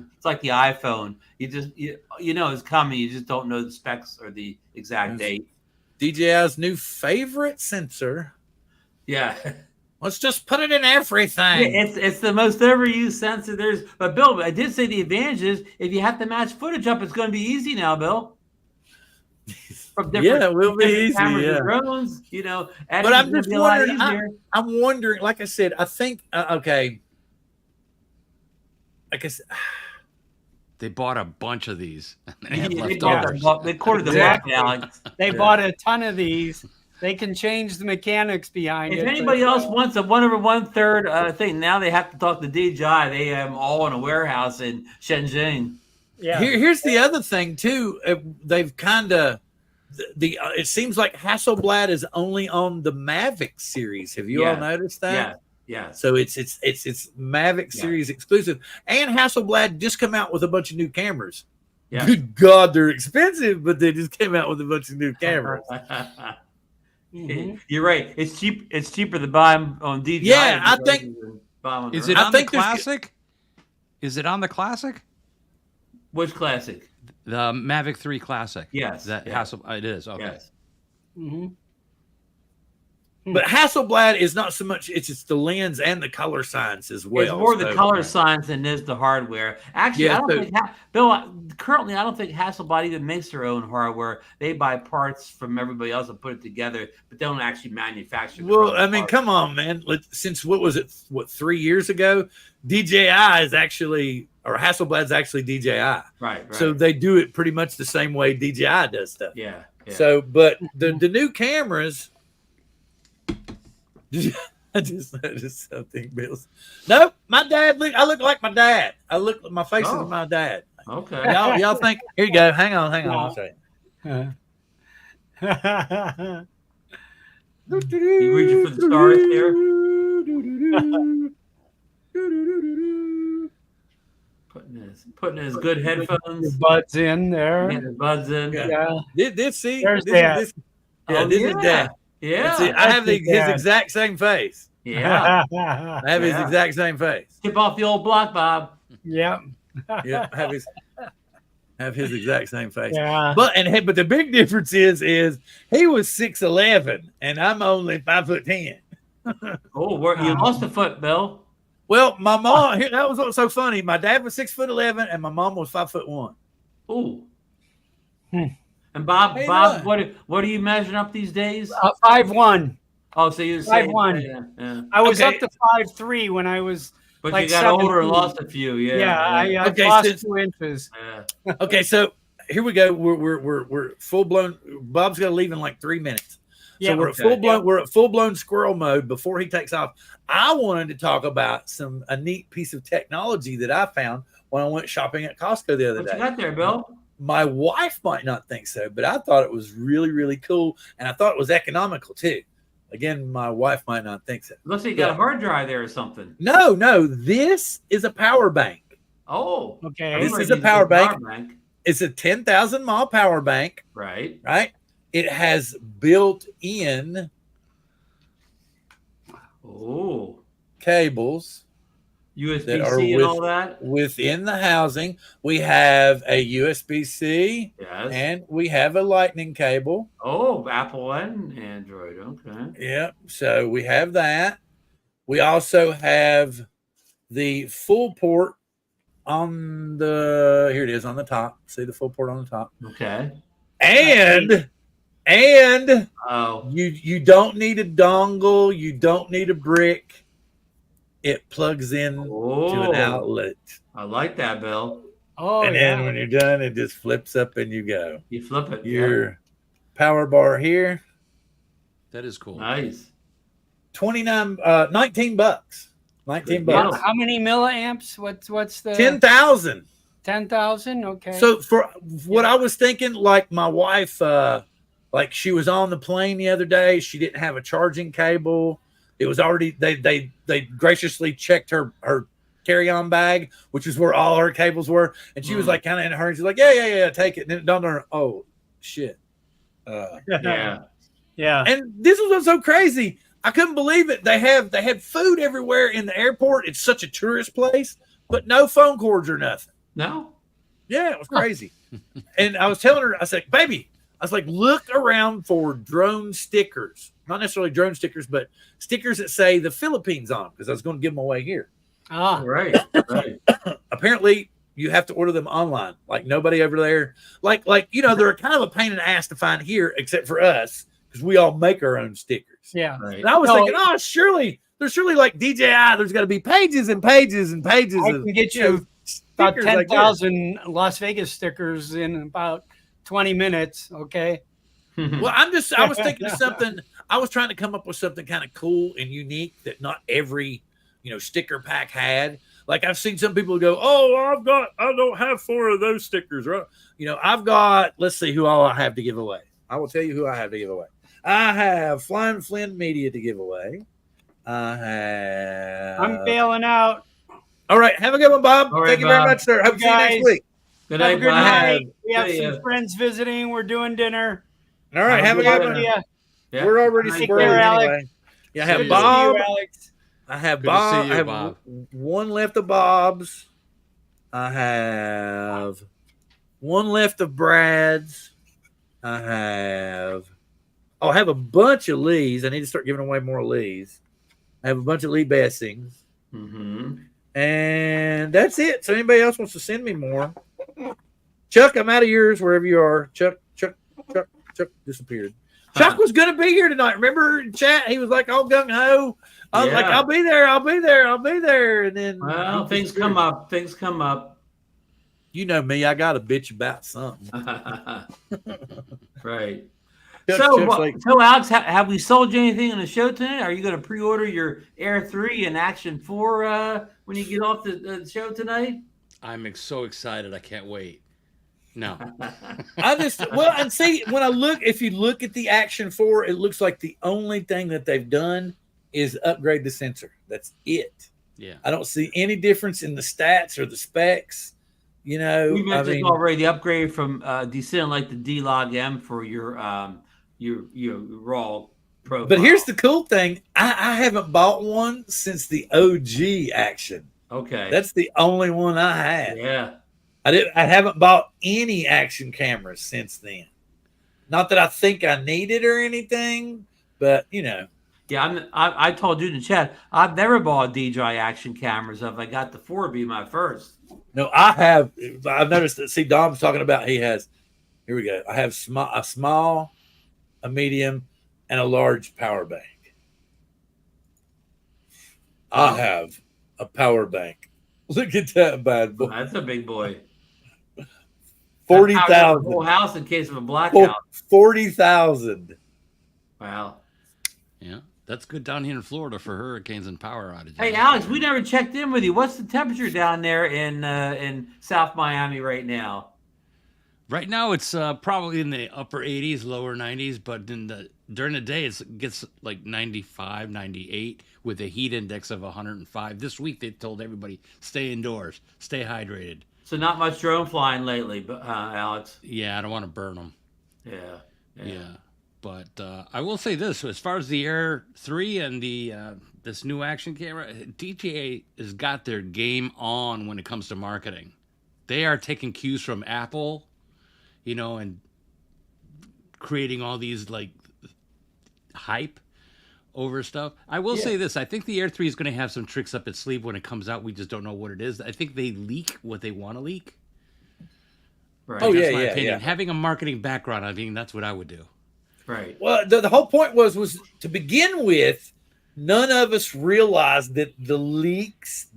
the iPhone. You just you know it's coming, you just don't know the specs or the exact date.
DJI's new favorite sensor.
Yeah.
Let's just put it in everything.
Yeah, it's the most overused sensor there's. But Bill, I did say the advantage is if you have to match footage up, it's going to be easy now, Bill. From
it will be easy.
Cameras and drones, you know.
But I'm just wondering. I'm wondering. Like I said, I think okay. I guess
they bought a bunch of these.
They quartered the market, Alex.
They bought a ton of these. They can change the mechanics behind it.
If anybody else wants a 1/1/3 thing, now they have to talk to DJI. They have them all in a warehouse in Shenzhen.
Yeah.
Here's the other thing too. They've kind of it seems like Hasselblad is only on the Mavic series. Have you all noticed that?
Yeah.
So it's Mavic series exclusive, and Hasselblad just come out with a bunch of new cameras. Yeah. Good God, they're expensive, but they just came out with a bunch of new cameras.
You're right. It's cheap. It's cheaper to buy them on DJI.
Yeah, I think.
Is it on the Classic? Is it on the Classic?
Which Classic?
The Mavic 3 Classic.
Yes.
It is. Okay.
Yes.
But Hasselblad is not so much. It's just the lens and the color science as well.
It's more the color science than it is the hardware. Actually, I don't think Bill. Currently, I don't think Hasselblad even makes their own hardware. They buy parts from everybody else and put it together, but they don't actually manufacture.
Well, I mean, come on, man. Since what was it? 3 years ago? DJI is actually, or Hasselblad's actually DJI.
Right.
So they do it pretty much the same way DJI does stuff.
Yeah.
So, but the new cameras. I just noticed something, Bills. Nope, my dad. I look like my dad. My face is my dad.
Okay.
Y'all think? Here you go. Hang on. I'll show you.
You reaching for the stars here? Putting his good headphones.
The buds in there.
Yeah, the buds in.
Yeah. This
There's Dad.
This is Dad.
Yeah.
See, I have his exact same face.
Yeah.
I have his exact same face.
Skip off the old block, Bob.
Yep.
Yeah. Have his exact same face.
Yeah.
But the big difference is he was 6'11" and I'm only 5'10".
Oh, you lost a foot, Bill.
Well, my mom. That was what's so funny. My dad was 6'11" and my mom was 5'1".
Ooh. And Bob, what are you measuring up these days?
5'1".
Oh, so you're
5'1".
Yeah.
I was up to 5'3" when I was.
But
like
you got
17.
older and lost a few.
Yeah. I lost 2 inches.
Yeah.
Okay, so here we go. We're full blown. Bob's got to leave in like 3 minutes. So we're at full blown. Yeah. We're at full blown squirrel mode before he takes off. I wanted to talk about a neat piece of technology that I found when I went shopping at Costco the other day.
What you got there, Bill?
My wife might not think so, but I thought it was really, really cool, and I thought it was economical too. Again, my wife might not think so.
Looks like you got a hard drive there or something.
No, this is a power bank.
Oh,
okay.
This is a power bank. It's a 10,000 mile power bank.
Right.
It has built-in cables.
USB-C and all that?
Within the housing. We have a USB-C.
Yes.
And we have a lightning cable.
Oh, Apple and Android. Okay.
Yeah. So we have that. We also have the full port on here it is on the top. See the full port on the top.
Okay.
And you don't need a dongle. You don't need a brick. It plugs in to an outlet.
I like that, Bill.
And then when you're done, it just flips up and you go.
You flip it.
Your power bar here.
That is cool.
Nice.
19 bucks. 19 bucks.
How many milliamps? What's the
10,000.
10,000? Okay.
So for what I was thinking, like my wife, like she was on the plane the other day. She didn't have a charging cable. It was already they graciously checked her carry-on bag, which is where all her cables were, and she was like kind of in a hurry. She's like, yeah, take it. And then it dawned on her, oh shit.
Yeah.
And this was what's so crazy. I couldn't believe it. They had food everywhere in the airport. It's such a tourist place, but no phone cords or nothing.
No.
Yeah, it was crazy. And I was telling her, I said, baby, I was like, look around for drone stickers. Not necessarily drone stickers, but stickers that say the Philippines on them, because I was going to give them away here.
Right.
Apparently, you have to order them online. Like nobody over there. Like they're kind of a pain in the ass to find here, except for us, because we all make our own stickers.
Yeah.
Right.
And I was thinking, there's surely like DJI. There's got to be pages and pages and pages.
I can get you about
stickers like
10,000 Las Vegas stickers in about 20 minutes. Okay.
Well, I was thinking of something. I was trying to come up with something kind of cool and unique that not every, sticker pack had. Like I've seen some people go, I don't have 4 of those stickers, right? I've got, let's see who all I have to give away. I will tell you who I have to give away. I have Flying Flynn Media to give away.
I'm bailing out.
All right. Have a good one, Bob.
All right,
Thank you very much, sir. Hope to see you next week.
Good
Have a
night,
good
Bob.
night. We have
See
some
ya.
friends visiting. We're doing dinner.
All right. Have a good one.
Yeah.
Yeah.
We're already
Take
squirrely
care, Alex.
anyway. Yeah, I
Good
have
to see
Bob.
you, Alex.
I have
Good to
Bob.
see you,
I have
Bob.
one left of Bob's. I have one left of Brad's. I have a bunch of Lee's. I need to start giving away more Lee's. I have a bunch of Lee Bessings.
Mm-hmm.
And that's it. So anybody else wants to send me more? Chuck, I'm out of yours wherever you are. Chuck disappeared. Chuck was going to be here tonight. Remember in chat? He was like all gung ho. I was like, I'll be there. And then
Things come up.
You know me, I got a bitch about something.
Right.
Chuck's like,
So Alex, have we sold you anything on the show tonight? Are you going to pre-order your Air 3 and Action 4 when you get off the show tonight?
I'm so excited. I can't wait. No.
and see, if you look at the Action 4, it looks like the only thing that they've done is upgrade the sensor. That's it.
Yeah.
I don't see any difference in the stats or the specs.
We mentioned already the upgrade from descending like the D-Log M for your raw profile.
But here's the cool thing. I haven't bought one since the OG Action.
Okay.
That's the only one I had.
Yeah.
I haven't bought any Action cameras since then. Not that I think I need it or anything, but
Yeah, I told you in the chat, I've never bought DJI Action cameras. If I got the 4, be my first.
No, I have. I've noticed that. See, Dom's talking about he has. Here we go. I have a small, a medium, and a large power bank. I have a power bank. Look at that bad boy.
That's a big boy.
40,000.
Whole house in case of a blackout.
40,000.
Wow.
Yeah. That's good down here in Florida for hurricanes and power outages.
Hey, Alex, we never checked in with you. What's the temperature down there in South Miami right now?
Right now, it's probably in the upper 80s, lower 90s, but during the day, it gets like 95, 98 with a heat index of 105. This week, they told everybody, stay indoors, stay hydrated.
So not much drone flying lately, Alex.
Yeah, I don't want to burn them.
Yeah.
But I will say this: as far as the Air 3 and the this new action camera, DJI has got their game on when it comes to marketing. They are taking cues from Apple, and creating all these like hype over stuff. I will say this: I think the Air 3 is going to have some tricks up its sleeve when it comes out. We just don't know what it is. I think they leak what they want to leak.
Right.
Oh,
that's
yeah,
my
yeah,
opinion.
yeah.
Having a marketing background, I think that's what I would do.
Right.
Well, the whole point was to begin with, none of us realized that the leaks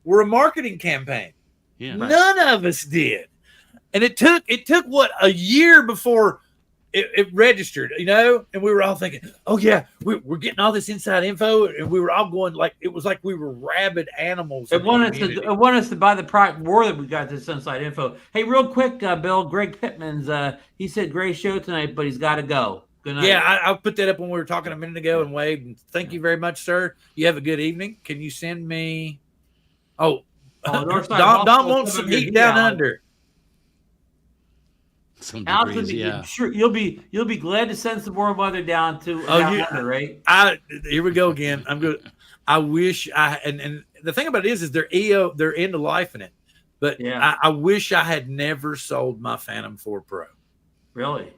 were a marketing campaign.
Yeah.
Right.
None of us did. And it took what, a year before it registered, you know, and we were all thinking, oh yeah, we're getting all this inside info, and we were all going like it was like we were rabid animals.
It wanted us to buy the product more than we got this inside info. Hey, real quick, Bill, Greg Pittman's he said great show tonight, but he's got to go. Good night.
Yeah, I put that up when we were talking a minute ago and waved. Thank you very much, sir. You have a good evening. Can you send me? Oh, Don wants some heat down under.
Some degrees,
yeah. Sure, you'll be glad to send some more weather down to under, right?
Here we go again. I'm good. I wish and the thing about it is they're into life in it, but
yeah.
I wish I had never sold my Phantom 4 Pro.
Really?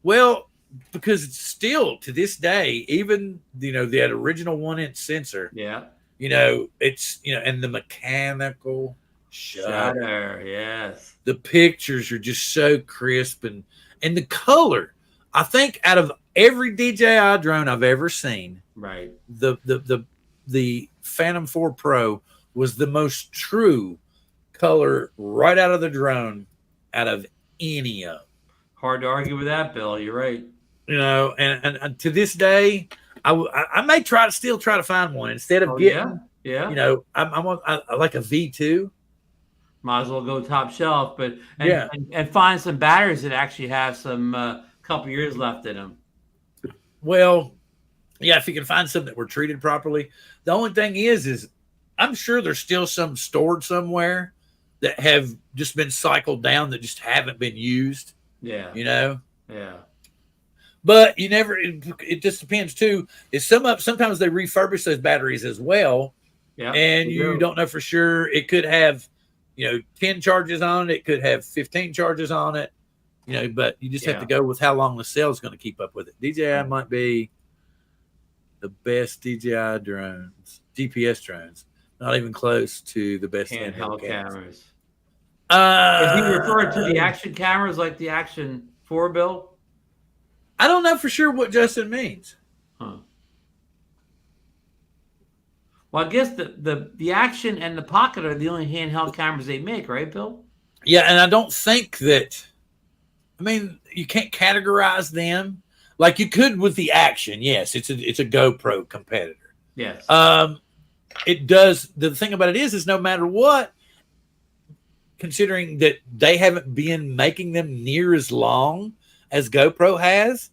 Well, because it's still to this day, even that original 1-inch sensor.
Yeah.
It's and the mechanical
shutter, yes.
The pictures are just so crisp and the color. I think out of every DJI drone I've ever seen,
right,
the Phantom 4 Pro was the most true color right out of the drone out of any of them.
Hard to argue with that, Bill. You're right.
And to this day, I may still try to find one instead of getting.
Yeah.
I like a V2.
Might as well go top shelf, but and find some batteries that actually have some couple years left in them.
Well, yeah, if you can find some that were treated properly. The only thing is I'm sure there's still some stored somewhere that have just been cycled down that just haven't been used.
Yeah.
Yeah. But you never. It just depends too. Sometimes they refurbish those batteries as well.
Yeah.
And you don't know for sure. It could have 10 charges on it. It could have 15 charges on it, but you just have to go with how long the cell is going to keep up with it. DJI might be the best DJI drones, GPS drones, not even close to the best
handheld cameras.
Is
he referring to the action cameras like the Action 4, Bill?
I don't know for sure what Justin means.
Huh. Well, I guess the Action and the Pocket are the only handheld cameras they make, right, Bill?
Yeah, and I don't think that. I mean, you can't categorize them like you could with the Action. Yes, it's a GoPro competitor.
Yes.
It does. The thing about it is no matter what, considering that they haven't been making them near as long as GoPro has,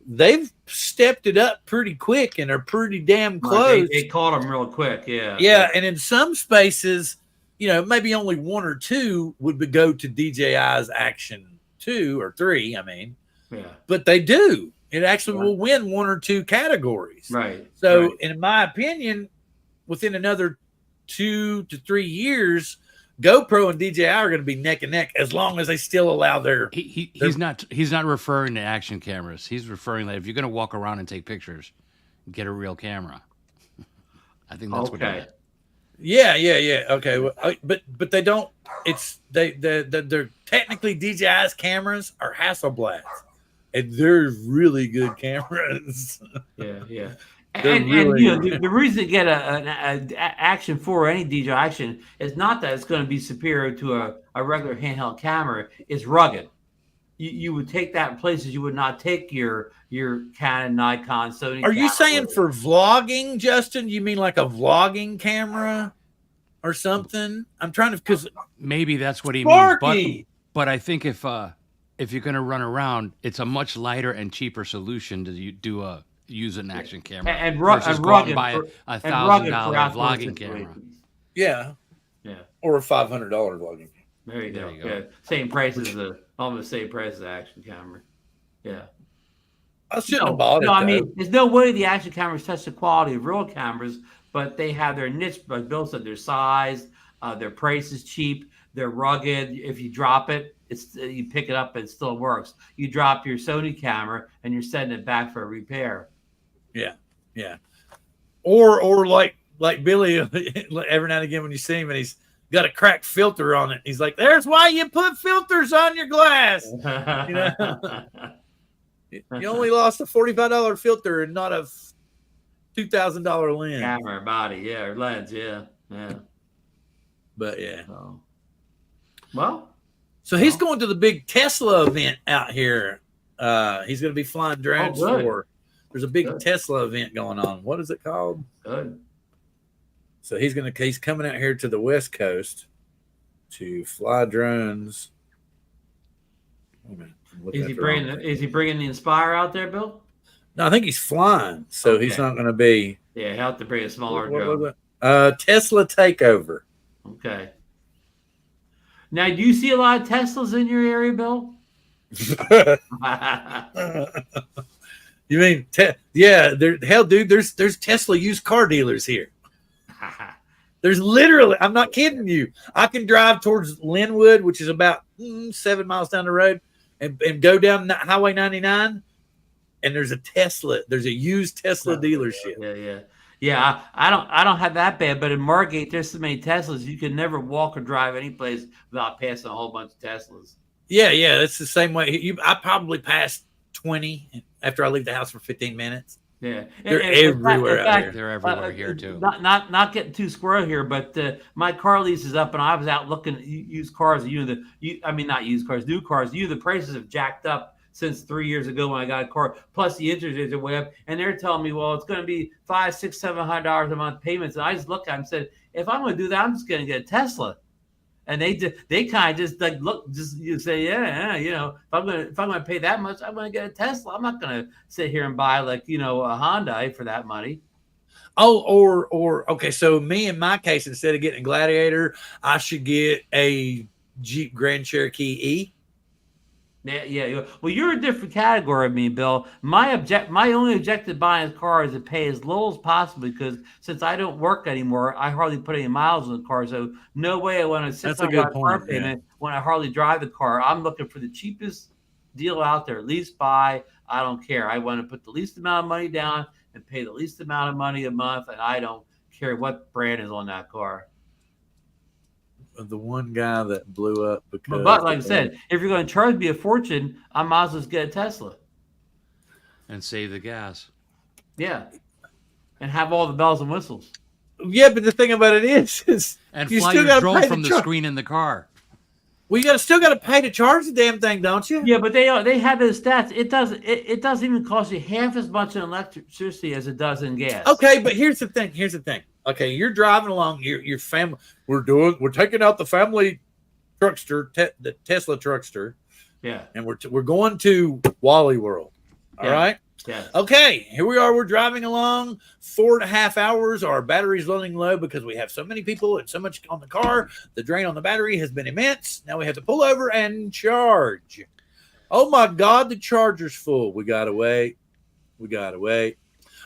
they've stepped it up pretty quick and are pretty damn close.
They caught them real quick, yeah.
Yeah, and in some spaces, maybe only one or two would go to DJI's Action 2 or 3, I mean.
Yeah.
But they do. It actually will win one or two categories.
Right.
So, in my opinion, within another 2 to 3 years, GoPro and DJI are going to be neck and neck as long as they still allow their.
He's not referring to action cameras. He's referring that if you're going to walk around and take pictures, get a real camera. I think that's what.
Yeah. Okay, well, but they don't. It's they're technically DJI's cameras are Hasselblads, and they're really good cameras.
Yeah. And the reason to get an Action 4 or any DJI Action is not that it's going to be superior to a regular handheld camera. It's rugged. You would take that in places you would not take your Canon, Nikon, Sony.
Are you saying for vlogging, Justin? You mean like a vlogging camera or something? I'm trying to because
maybe that's what he means. But I think if you're going to run around, it's a much lighter and cheaper solution to use an action camera
and
versus
rugged
buy a $1,000 vlogging camera.
Yeah, or a $500 vlogging.
There you go. Yeah, same price as almost same price as the action camera. Yeah,
I shouldn't have bought it.
I mean, there's no way the action cameras touch the quality of real cameras, but they have their niche. Like Bill said, their size, their price is cheap. They're rugged. If you drop it, you pick it up and it still works. You drop your Sony camera and you're sending it back for a repair.
Yeah. Or like Billy, every now and again when you see him and he's got a cracked filter on it, he's like, "There's why you put filters on your glass." You only lost a $45 filter and not a $2,000 lens.
Camera body, or lens, yeah.
But yeah.
So
he's going to the big Tesla event out here He's going to be flying drones
good.
for. There's a big
Good.
Tesla event going on. What is it called?
Good.
So he's coming out here to the West Coast to fly drones. Oh, man,
Is he bringing the Inspire out there, Bill?
No, I think he's flying, so he's not going to be.
Yeah, he'll have to bring a smaller drone.
Tesla takeover.
Okay. Now, do you see a lot of Teslas in your area, Bill?
You mean, yeah, hell, dude, there's Tesla used car dealers here. There's literally, I'm not kidding you. I can drive towards Linwood, which is about 7 miles down the road, and go down Highway 99, and there's a Tesla. There's a used Tesla dealership.
Yeah. I don't have that bad, but in Margate, there's so many Teslas, you can never walk or drive any place without passing a whole bunch of Teslas.
Yeah, that's the same way. I probably passed 20 after I leave the house for 15 minutes.
Yeah,
they're everywhere out here.
They're everywhere here too.
Not getting too squirrel here, but my car lease is up, and I was out looking at used cars. Not used cars, new cars. The prices have jacked up since 3 years ago when I got a car. Plus the interest rates are way up, and they're telling me, well, it's going to be $500, $600, $700 a month payments. And I just look at them and said, if I'm going to do that, I'm just going to get a Tesla. And they kind of just like look, just you say, if I'm gonna pay that much, I'm gonna get a Tesla. I'm not gonna sit here and buy a Honda for that money.
Oh, or okay, so me in my case, instead of getting a Gladiator, I should get a Jeep Grand Cherokee E.
Yeah. Well, you're a different category of me, Bill. My only objective to buying a car is to pay as little as possible, because since I don't work anymore, I hardly put any miles on the car. So no way I want to $600 car payment when I hardly drive the car. I'm looking for the cheapest deal out there. Lease, buy, I don't care. I want to put the least amount of money down and pay the least amount of money a month, and I don't care what brand is on that car.
The one guy that blew up because,
but like I said, if you're going to charge me a fortune, I might as well just get a Tesla
and save the gas.
Yeah, and have all the bells and whistles.
Yeah, but the thing about it is
and
you
fly
still
your drone from the screen in the car.
Well, you still got to pay to charge the damn thing, don't you?
Yeah, but they have those stats. It doesn't even cost you half as much in electricity as it does in gas.
Okay, but here's the thing. Okay, you're driving along. Your family. We're taking out the family truckster, the Tesla truckster.
Yeah,
and we're going to Wally World. All right.
Yeah.
Okay, here we are. We're driving along 4.5 hours. Our battery's running low because we have so many people and so much on the car. The drain on the battery has been immense. Now we have to pull over and charge. Oh my God, the charger's full. We gotta wait.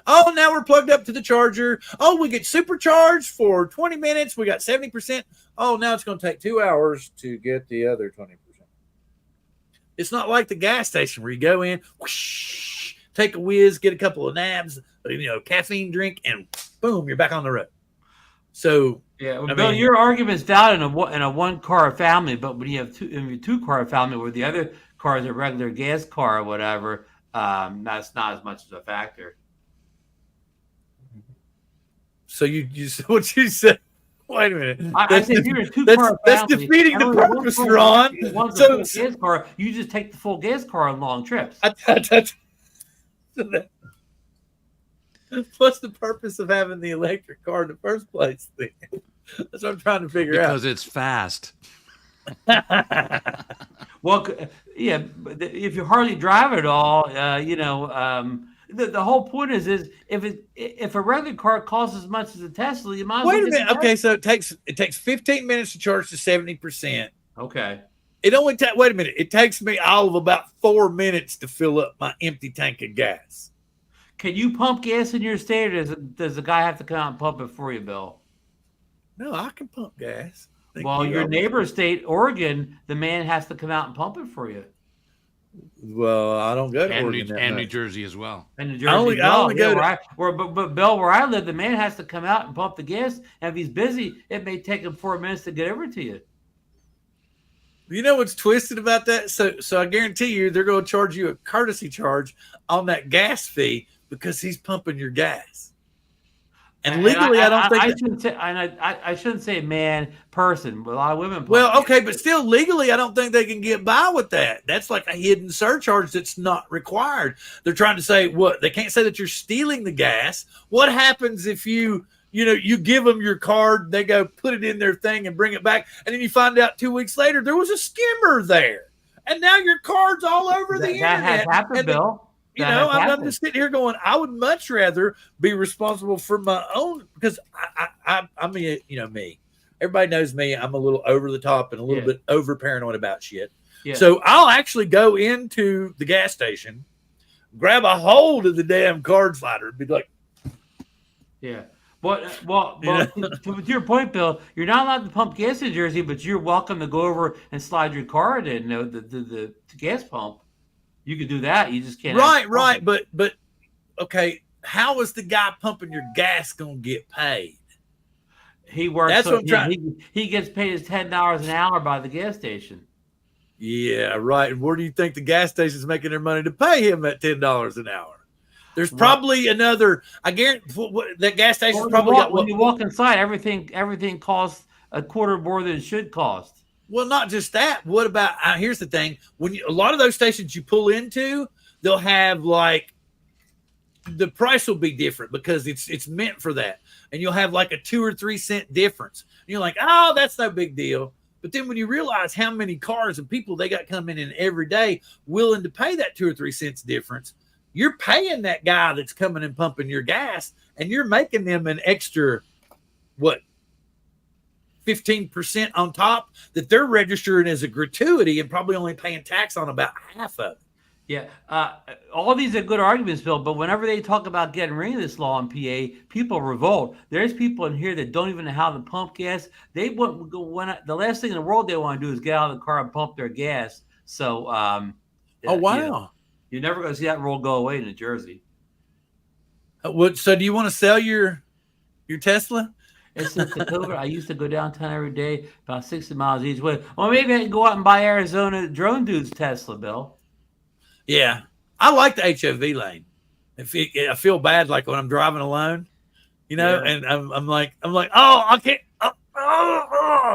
Oh, now we're plugged up to the charger. Oh, we get supercharged for 20 minutes. We got 70%. Oh, now it's going to take 2 hours to get the other 20%. It's not like the gas station where you go in, whoosh, take a whiz, get a couple of nabs, caffeine drink, and boom, you're back on the road. So,
yeah, well, Bill, your argument's valid in a one-car family, but when you have two-car family where the other car is a regular gas car or whatever, that's not as much as a factor.
So what you said? Wait a minute.
I said you're a two-car family.
That's defeating the purpose, Ron.
One's a full gas car. You just take the full gas car on long trips.
What's the purpose of having the electric car in the first place? Then? That's what I'm trying to figure out.
Because it's fast.
Well, yeah, if you hardly drive it all, the whole point is if a regular car costs as much as a Tesla, you might.
Wait a minute. Okay, so it takes 15 minutes to charge to 70%.
Okay.
It only wait a minute. It takes me all of about 4 minutes to fill up my empty tank of gas.
Can you pump gas in your state, or does the guy have to come out and pump it for you, Bill?
No, I can pump gas.
Well, your neighbor state, Oregon, the man has to come out and pump it for you.
Well, I don't go to Oregon
and New Jersey as well.
And New Jersey, I only go but Bill, where I live, the man has to come out and pump the gas. And if he's busy, it may take him 4 minutes to get over to you.
You know what's twisted about that? So I guarantee you, they're going to charge you a courtesy charge on that gas fee because he's pumping your gas. And legally, I don't think
I shouldn't say. I shouldn't say man, person, but a lot of women.
Well, okay, but still legally, I don't think they can get by with that. That's like a hidden surcharge that's not required. They're trying to say what they can't say that you're stealing the gas. What happens if you give them your card, they go put it in their thing and bring it back, and then you find out 2 weeks later there was a skimmer there, and now your card's all over the internet.
That has happened, Bill.
I'm just sitting here going, I would much rather be responsible for my own, because I mean, me. Everybody knows me. I'm a little over the top and a little bit over paranoid about shit. Yeah. So I'll actually go into the gas station, grab a hold of the damn card slider, and be like,
yeah. Well, to your point, Bill, you're not allowed to pump gas in Jersey, but you're welcome to go over and slide your card in, the gas pump. You could do that. You just can't.
Right. But okay, how is the guy pumping your gas gonna get paid?
He works.
That's what I'm trying.
He gets paid his $10 an hour by the gas station.
Yeah, right. And where do you think the gas station's making their money to pay him that $10 an hour? There's probably another. I guarantee that gas station's probably got.
When you walk inside, everything costs a quarter more than it should cost.
Well, not just that. What about? Here's the thing: a lot of those stations you pull into, they'll have like the price will be different because it's meant for that, and you'll have like a 2 or 3 cent difference. And you're like, oh, that's no big deal. But then when you realize how many cars and people they got coming in every day willing to pay that 2 or 3 cents difference, you're paying that guy that's coming and pumping your gas, and you're making them an extra, 15% on top that they're registering as a gratuity and probably only paying tax on about half of it.
Yeah. All these are good arguments, Bill, but whenever they talk about getting rid of this law in PA, people revolt. There's people in here that don't even know how to pump gas. They wouldn't go the last thing in the world they want to do is get out of the car and pump their gas. So,
oh, wow.
You're never going to see that rule go away in New Jersey.
So do you want to sell your Tesla?
It's since the COVID. I used to go downtown every day, about 60 miles each way. Well, maybe I can go out and buy Arizona Drone Dude's Tesla, Bill.
Yeah, I like the HOV lane. I feel bad like when I'm driving alone, and I'm like, oh, I can't.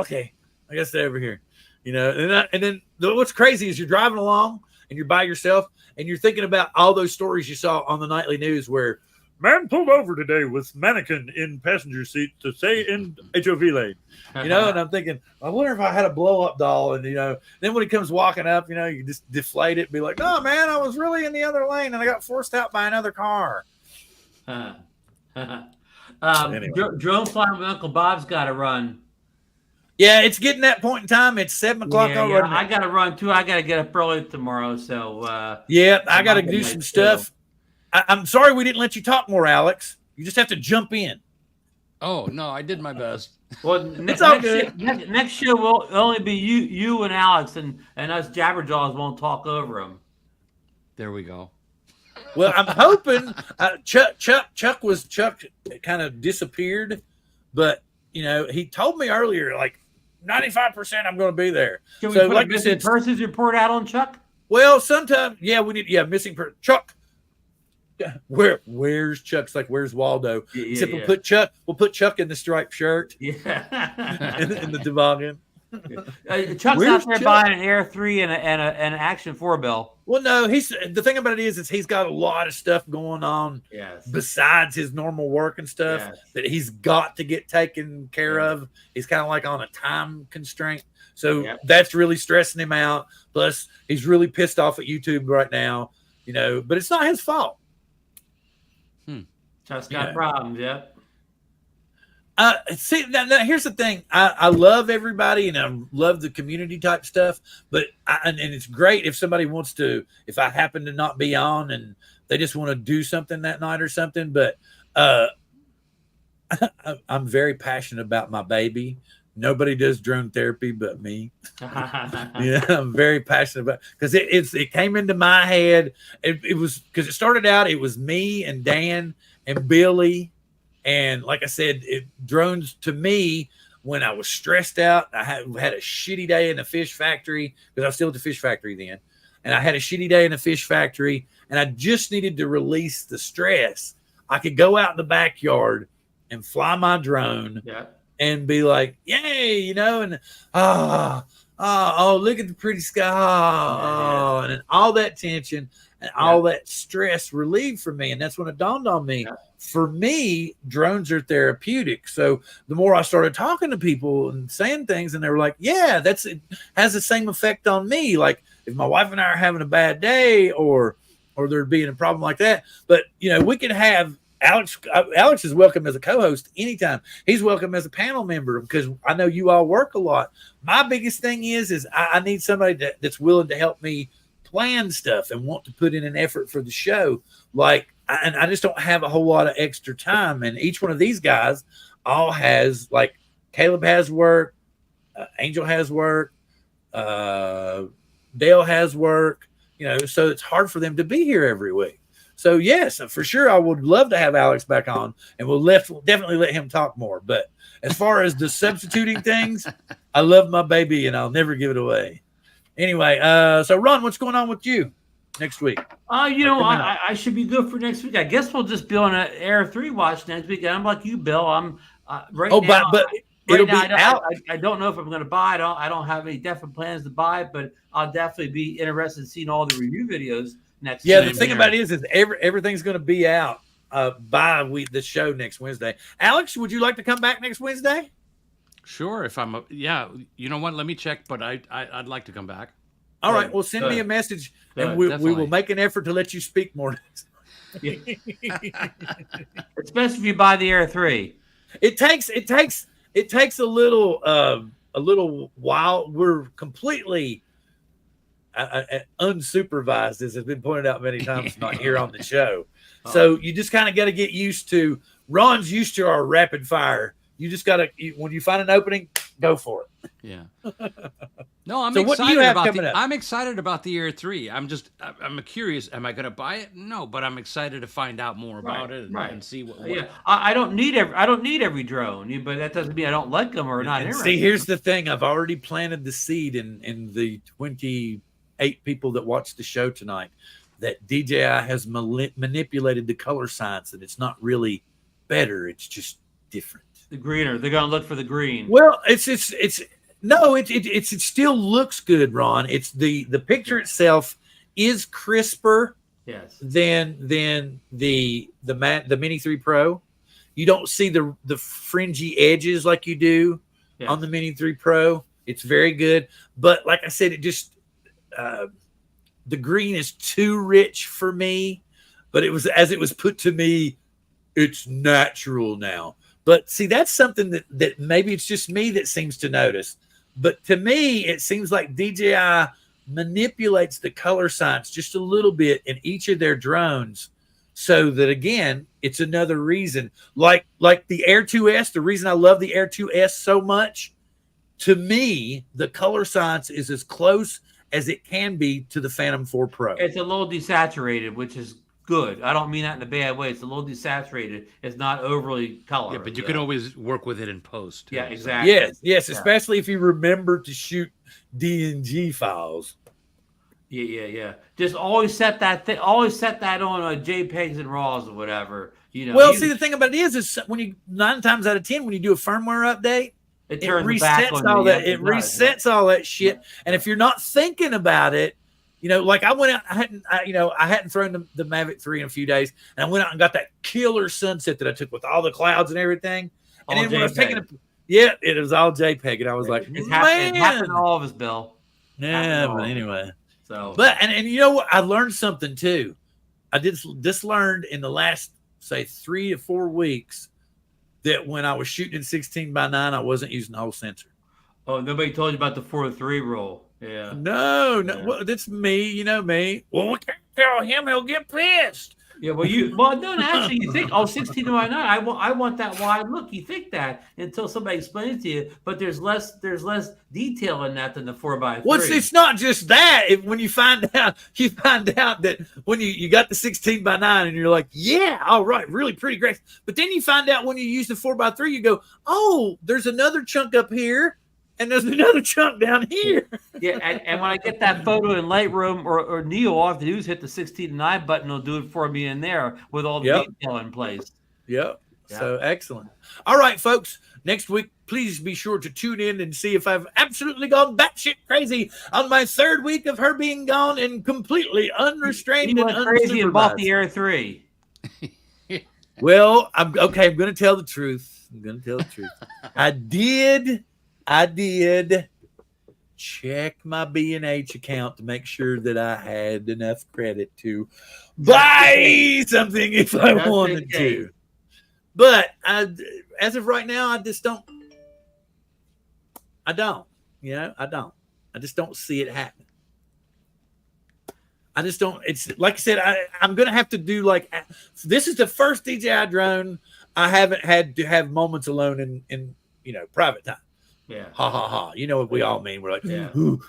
Okay, I gotta stay over here, And then what's crazy is you're driving along and you're by yourself and you're thinking about all those stories you saw on the nightly news where man pulled over today with mannequin in passenger seat to stay in HOV lane, and I'm thinking, I wonder if I had a blow up doll, and then when he comes walking up, you just deflate it and be like, no, man, I was really in the other lane and I got forced out by another car.
Drone flying with Uncle Bob's got to run.
Yeah, it's getting that point in time. It's 7 o'clock already.
I got to run too. I got to get up early tomorrow. So
I got to do some stuff. I'm sorry we didn't let you talk more, Alex. You just have to jump in.
Oh, no, I did my best.
Well,
it's all good.
Next show will only be you and Alex, and us jabberjaws won't talk over them.
There we go.
Well, I'm hoping Chuck kind of disappeared, but he told me earlier, like 95% I'm going to be there.
Can we put a missing persons report out on Chuck?
Well, sometimes, we need, missing person. Chuck. Where's Chuck's like where's Waldo? Except we'll put Chuck in the striped shirt.
Yeah.
in the toboggan.
Chuck's out there buying an Air 3 and an Action 4, Bill.
Well, no, the thing about it is he's got a lot of stuff going on besides his normal work and stuff that he's got to get taken care of. He's kind of like on a time constraint. So that's really stressing him out. Plus, he's really pissed off at YouTube right now, but it's not his fault.
Chuck's got problems,
See, now here's the thing. I love everybody and I love the community type stuff, but and it's great if somebody wants to, if I happen to not be on and they just want to do something that night or something, but I'm very passionate about my baby. Nobody does drone therapy but me. I'm very passionate about because it came into my head. It was because it started out, it was me and Dan and Billy. And like I said, drones to me, when I was stressed out, I had a shitty day in the fish factory because I was still at the fish factory then. And I had a shitty day in the fish factory and I just needed to release the stress. I could go out in the backyard and fly my drone
Yeah.
and be like, yay, you know, and oh, look at the pretty sky. Oh, and then all that tension and all that stress relieved from me. And that's when it dawned on me. For me, drones are therapeutic. So the more I started talking to people and saying things, and they were like, yeah, it has the same effect on me. Like if my wife and I are having a bad day or there being a problem like that. But, you know, we can have Alex is welcome as a co-host anytime. He's welcome as a panel member because I know you all work a lot. My biggest thing is I need somebody that's willing to help me plan stuff and want to put in an effort for the show. Like, I just don't have a whole lot of extra time. And each one of these guys all has, like, Caleb has work, Angel has work, Dale has work, you know, so it's hard for them to be here every week. So, yes, for sure, I would love to have Alex back on, and we'll definitely let him talk more. But as far as the substituting things, I love my baby, and I'll never give it away. Anyway, so, Ron, what's going on with you next week?
You know, I should be good for next week. I guess we'll just be on an Air 3 watch next week. I'm like you, Bill. I'm right now. But it'll be out. I don't know if I'm going to buy it. I don't have any definite plans to buy it, but I'll definitely be interested in seeing all the review videos next week.
Yeah, the thing about it is everything's going to be out by the show next Wednesday. Alex, would you like to come back next Wednesday?
Sure, if I'm you know what? Let me check, but I'd like to come back.
All right, well, send me a message, and we will make an effort to let you speak more.
It's best if you buy the Air 3.
It takes a little while. We're completely unsupervised, as has been pointed out many times, not here on the show. So you just kind of got to get used to. Ron's used to our rapid fire. You just got to, when you find an opening, go for it.
Yeah. No, I'm
So what do you have
excited
coming up?
I'm excited about the Air 3. I'm curious. Am I going to buy it? No, but I'm excited to find out more about it and see what.
Yeah, I don't need every drone, but that doesn't mean I don't like them or not.
And see, here's the thing. I've already planted the seed in the 28 people that watched the show tonight that DJI has manipulated the color science, and it's not really better. It's just different.
The greener. They're going to look for the green.
Well, it still looks good, Ron. It's the picture itself is crisper than the Mini 3 Pro. You don't see the fringy edges like you do on the Mini 3 Pro. It's very good, but like I said, it just the green is too rich for me. But it was put to me, it's natural now. But see, that's something that maybe it's just me that seems to notice. But to me, it seems like DJI manipulates the color science just a little bit in each of their drones so that, again, it's another reason. Like the Air 2S, the reason I love the Air 2S so much, to me, the color science is as close as it can be to the Phantom 4 Pro.
It's a little desaturated, which is good. I don't mean that in a bad way. It's a little desaturated. It's not overly colored.
Yeah, but you can always work with it in post.
Yeah, exactly.
Yes, especially if you remember to shoot DNG files.
Yeah. Just always set that Always set that on JPEGs and RAWs or whatever. You know.
Well, see, the thing about it is when you 9 times out of 10 when you do a firmwer update,
it resets
back all that. It resets all that shit. Yeah. And if you're not thinking about it. You know, like I went out, I hadn't thrown the Mavic 3 in a few days, and I went out and got that killer sunset that I took with all the clouds and everything. And then when I was taking it was all JPEG, and I was like,
it happened to all of us, Bill.
Yeah, but anyway.
So,
but and you know what? I learned something too. I just learned in the last, say, 3 to 4 weeks that when I was shooting in 16:9, I wasn't using the whole sensor.
Oh, nobody told you about the 4:3 rule. Yeah.
No. Well, that's me. You know me. Well, we can't tell him; he'll get pissed.
Yeah. No. Actually, you think 16:9. I want that wide look. You think that until somebody explains it to you. But there's less detail in that than the 4x3.
Well, it's not just that. When you find out that when you got the 16:9 and you're like, yeah, all right, really pretty great. But then you find out when you use the 4x3, you go, oh, there's another chunk up here. And there's another chunk down here.
Yeah, and when I get that photo in Lightroom or Neo, all I have to do is hit the 16:9 button. It'll do it for me in there with all the detail in place.
Yep.
Yeah.
So excellent. All right, folks. Next week, please be sure to tune in and see if I've absolutely gone batshit crazy on my 3rd week of her being gone and completely unrestrained
He
and
went crazy and bought the
unsupervised.
Air 3.
Well, I'm going to tell the truth. I did check my B&H account to make sure that I had enough credit to buy something if I wanted to. But as of right now, I just don't. I don't. I just don't see it happening. I just don't. It's like I said, I'm going to have to do this is the first DJI drone I haven't had to have moments alone in private time.
Yeah.
Ha ha ha. You know what we all mean. We're like,
Yeah.
ooh,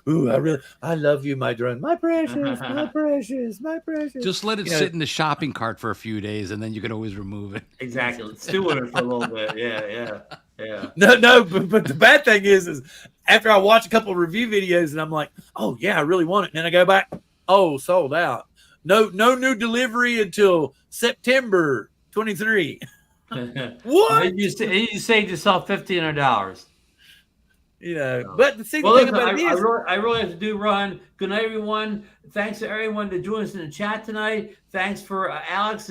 I love you, my drone. My precious, my precious, my precious.
Just let it sit in the shopping cart for a few days, and then you can always remove it.
Exactly. Let's do it for a little bit. Yeah.
No, but the bad thing is after I watch a couple of review videos and I'm like, oh yeah, I really want it. And then I go back, oh, sold out. No new delivery until September 23. What?
And you saved yourself $1,500.
But the thing about it is,
I really have to run. Good night, everyone. Thanks to everyone to join us in the chat tonight. Thanks for Alex,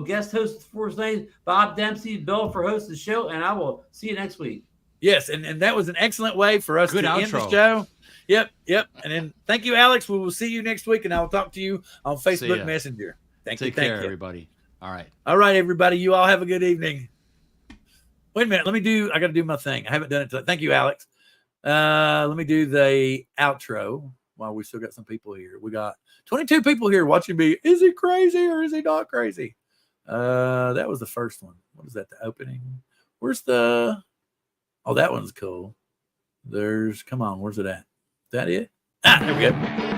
guest host for tonight. Bob Dempsey, Bill for hosting the show, and I will see you next week.
Yes, and that was an excellent way for us to end the show. Yep. And then thank you, Alex. We will see you next week, and I will talk to you on Facebook Messenger. Thank you.
Take care, everybody. All right,
everybody. You all have a good evening. Wait a minute. I got to do my thing. I haven't done it today. Thank you, Alex. Let me do the outro while we still got some people here. We got 22 people here watching me. Is he crazy or is he not crazy? That was the first one. What is that? The opening? Where's the... Oh, that one's cool. Where's it at? Is that it? There we go.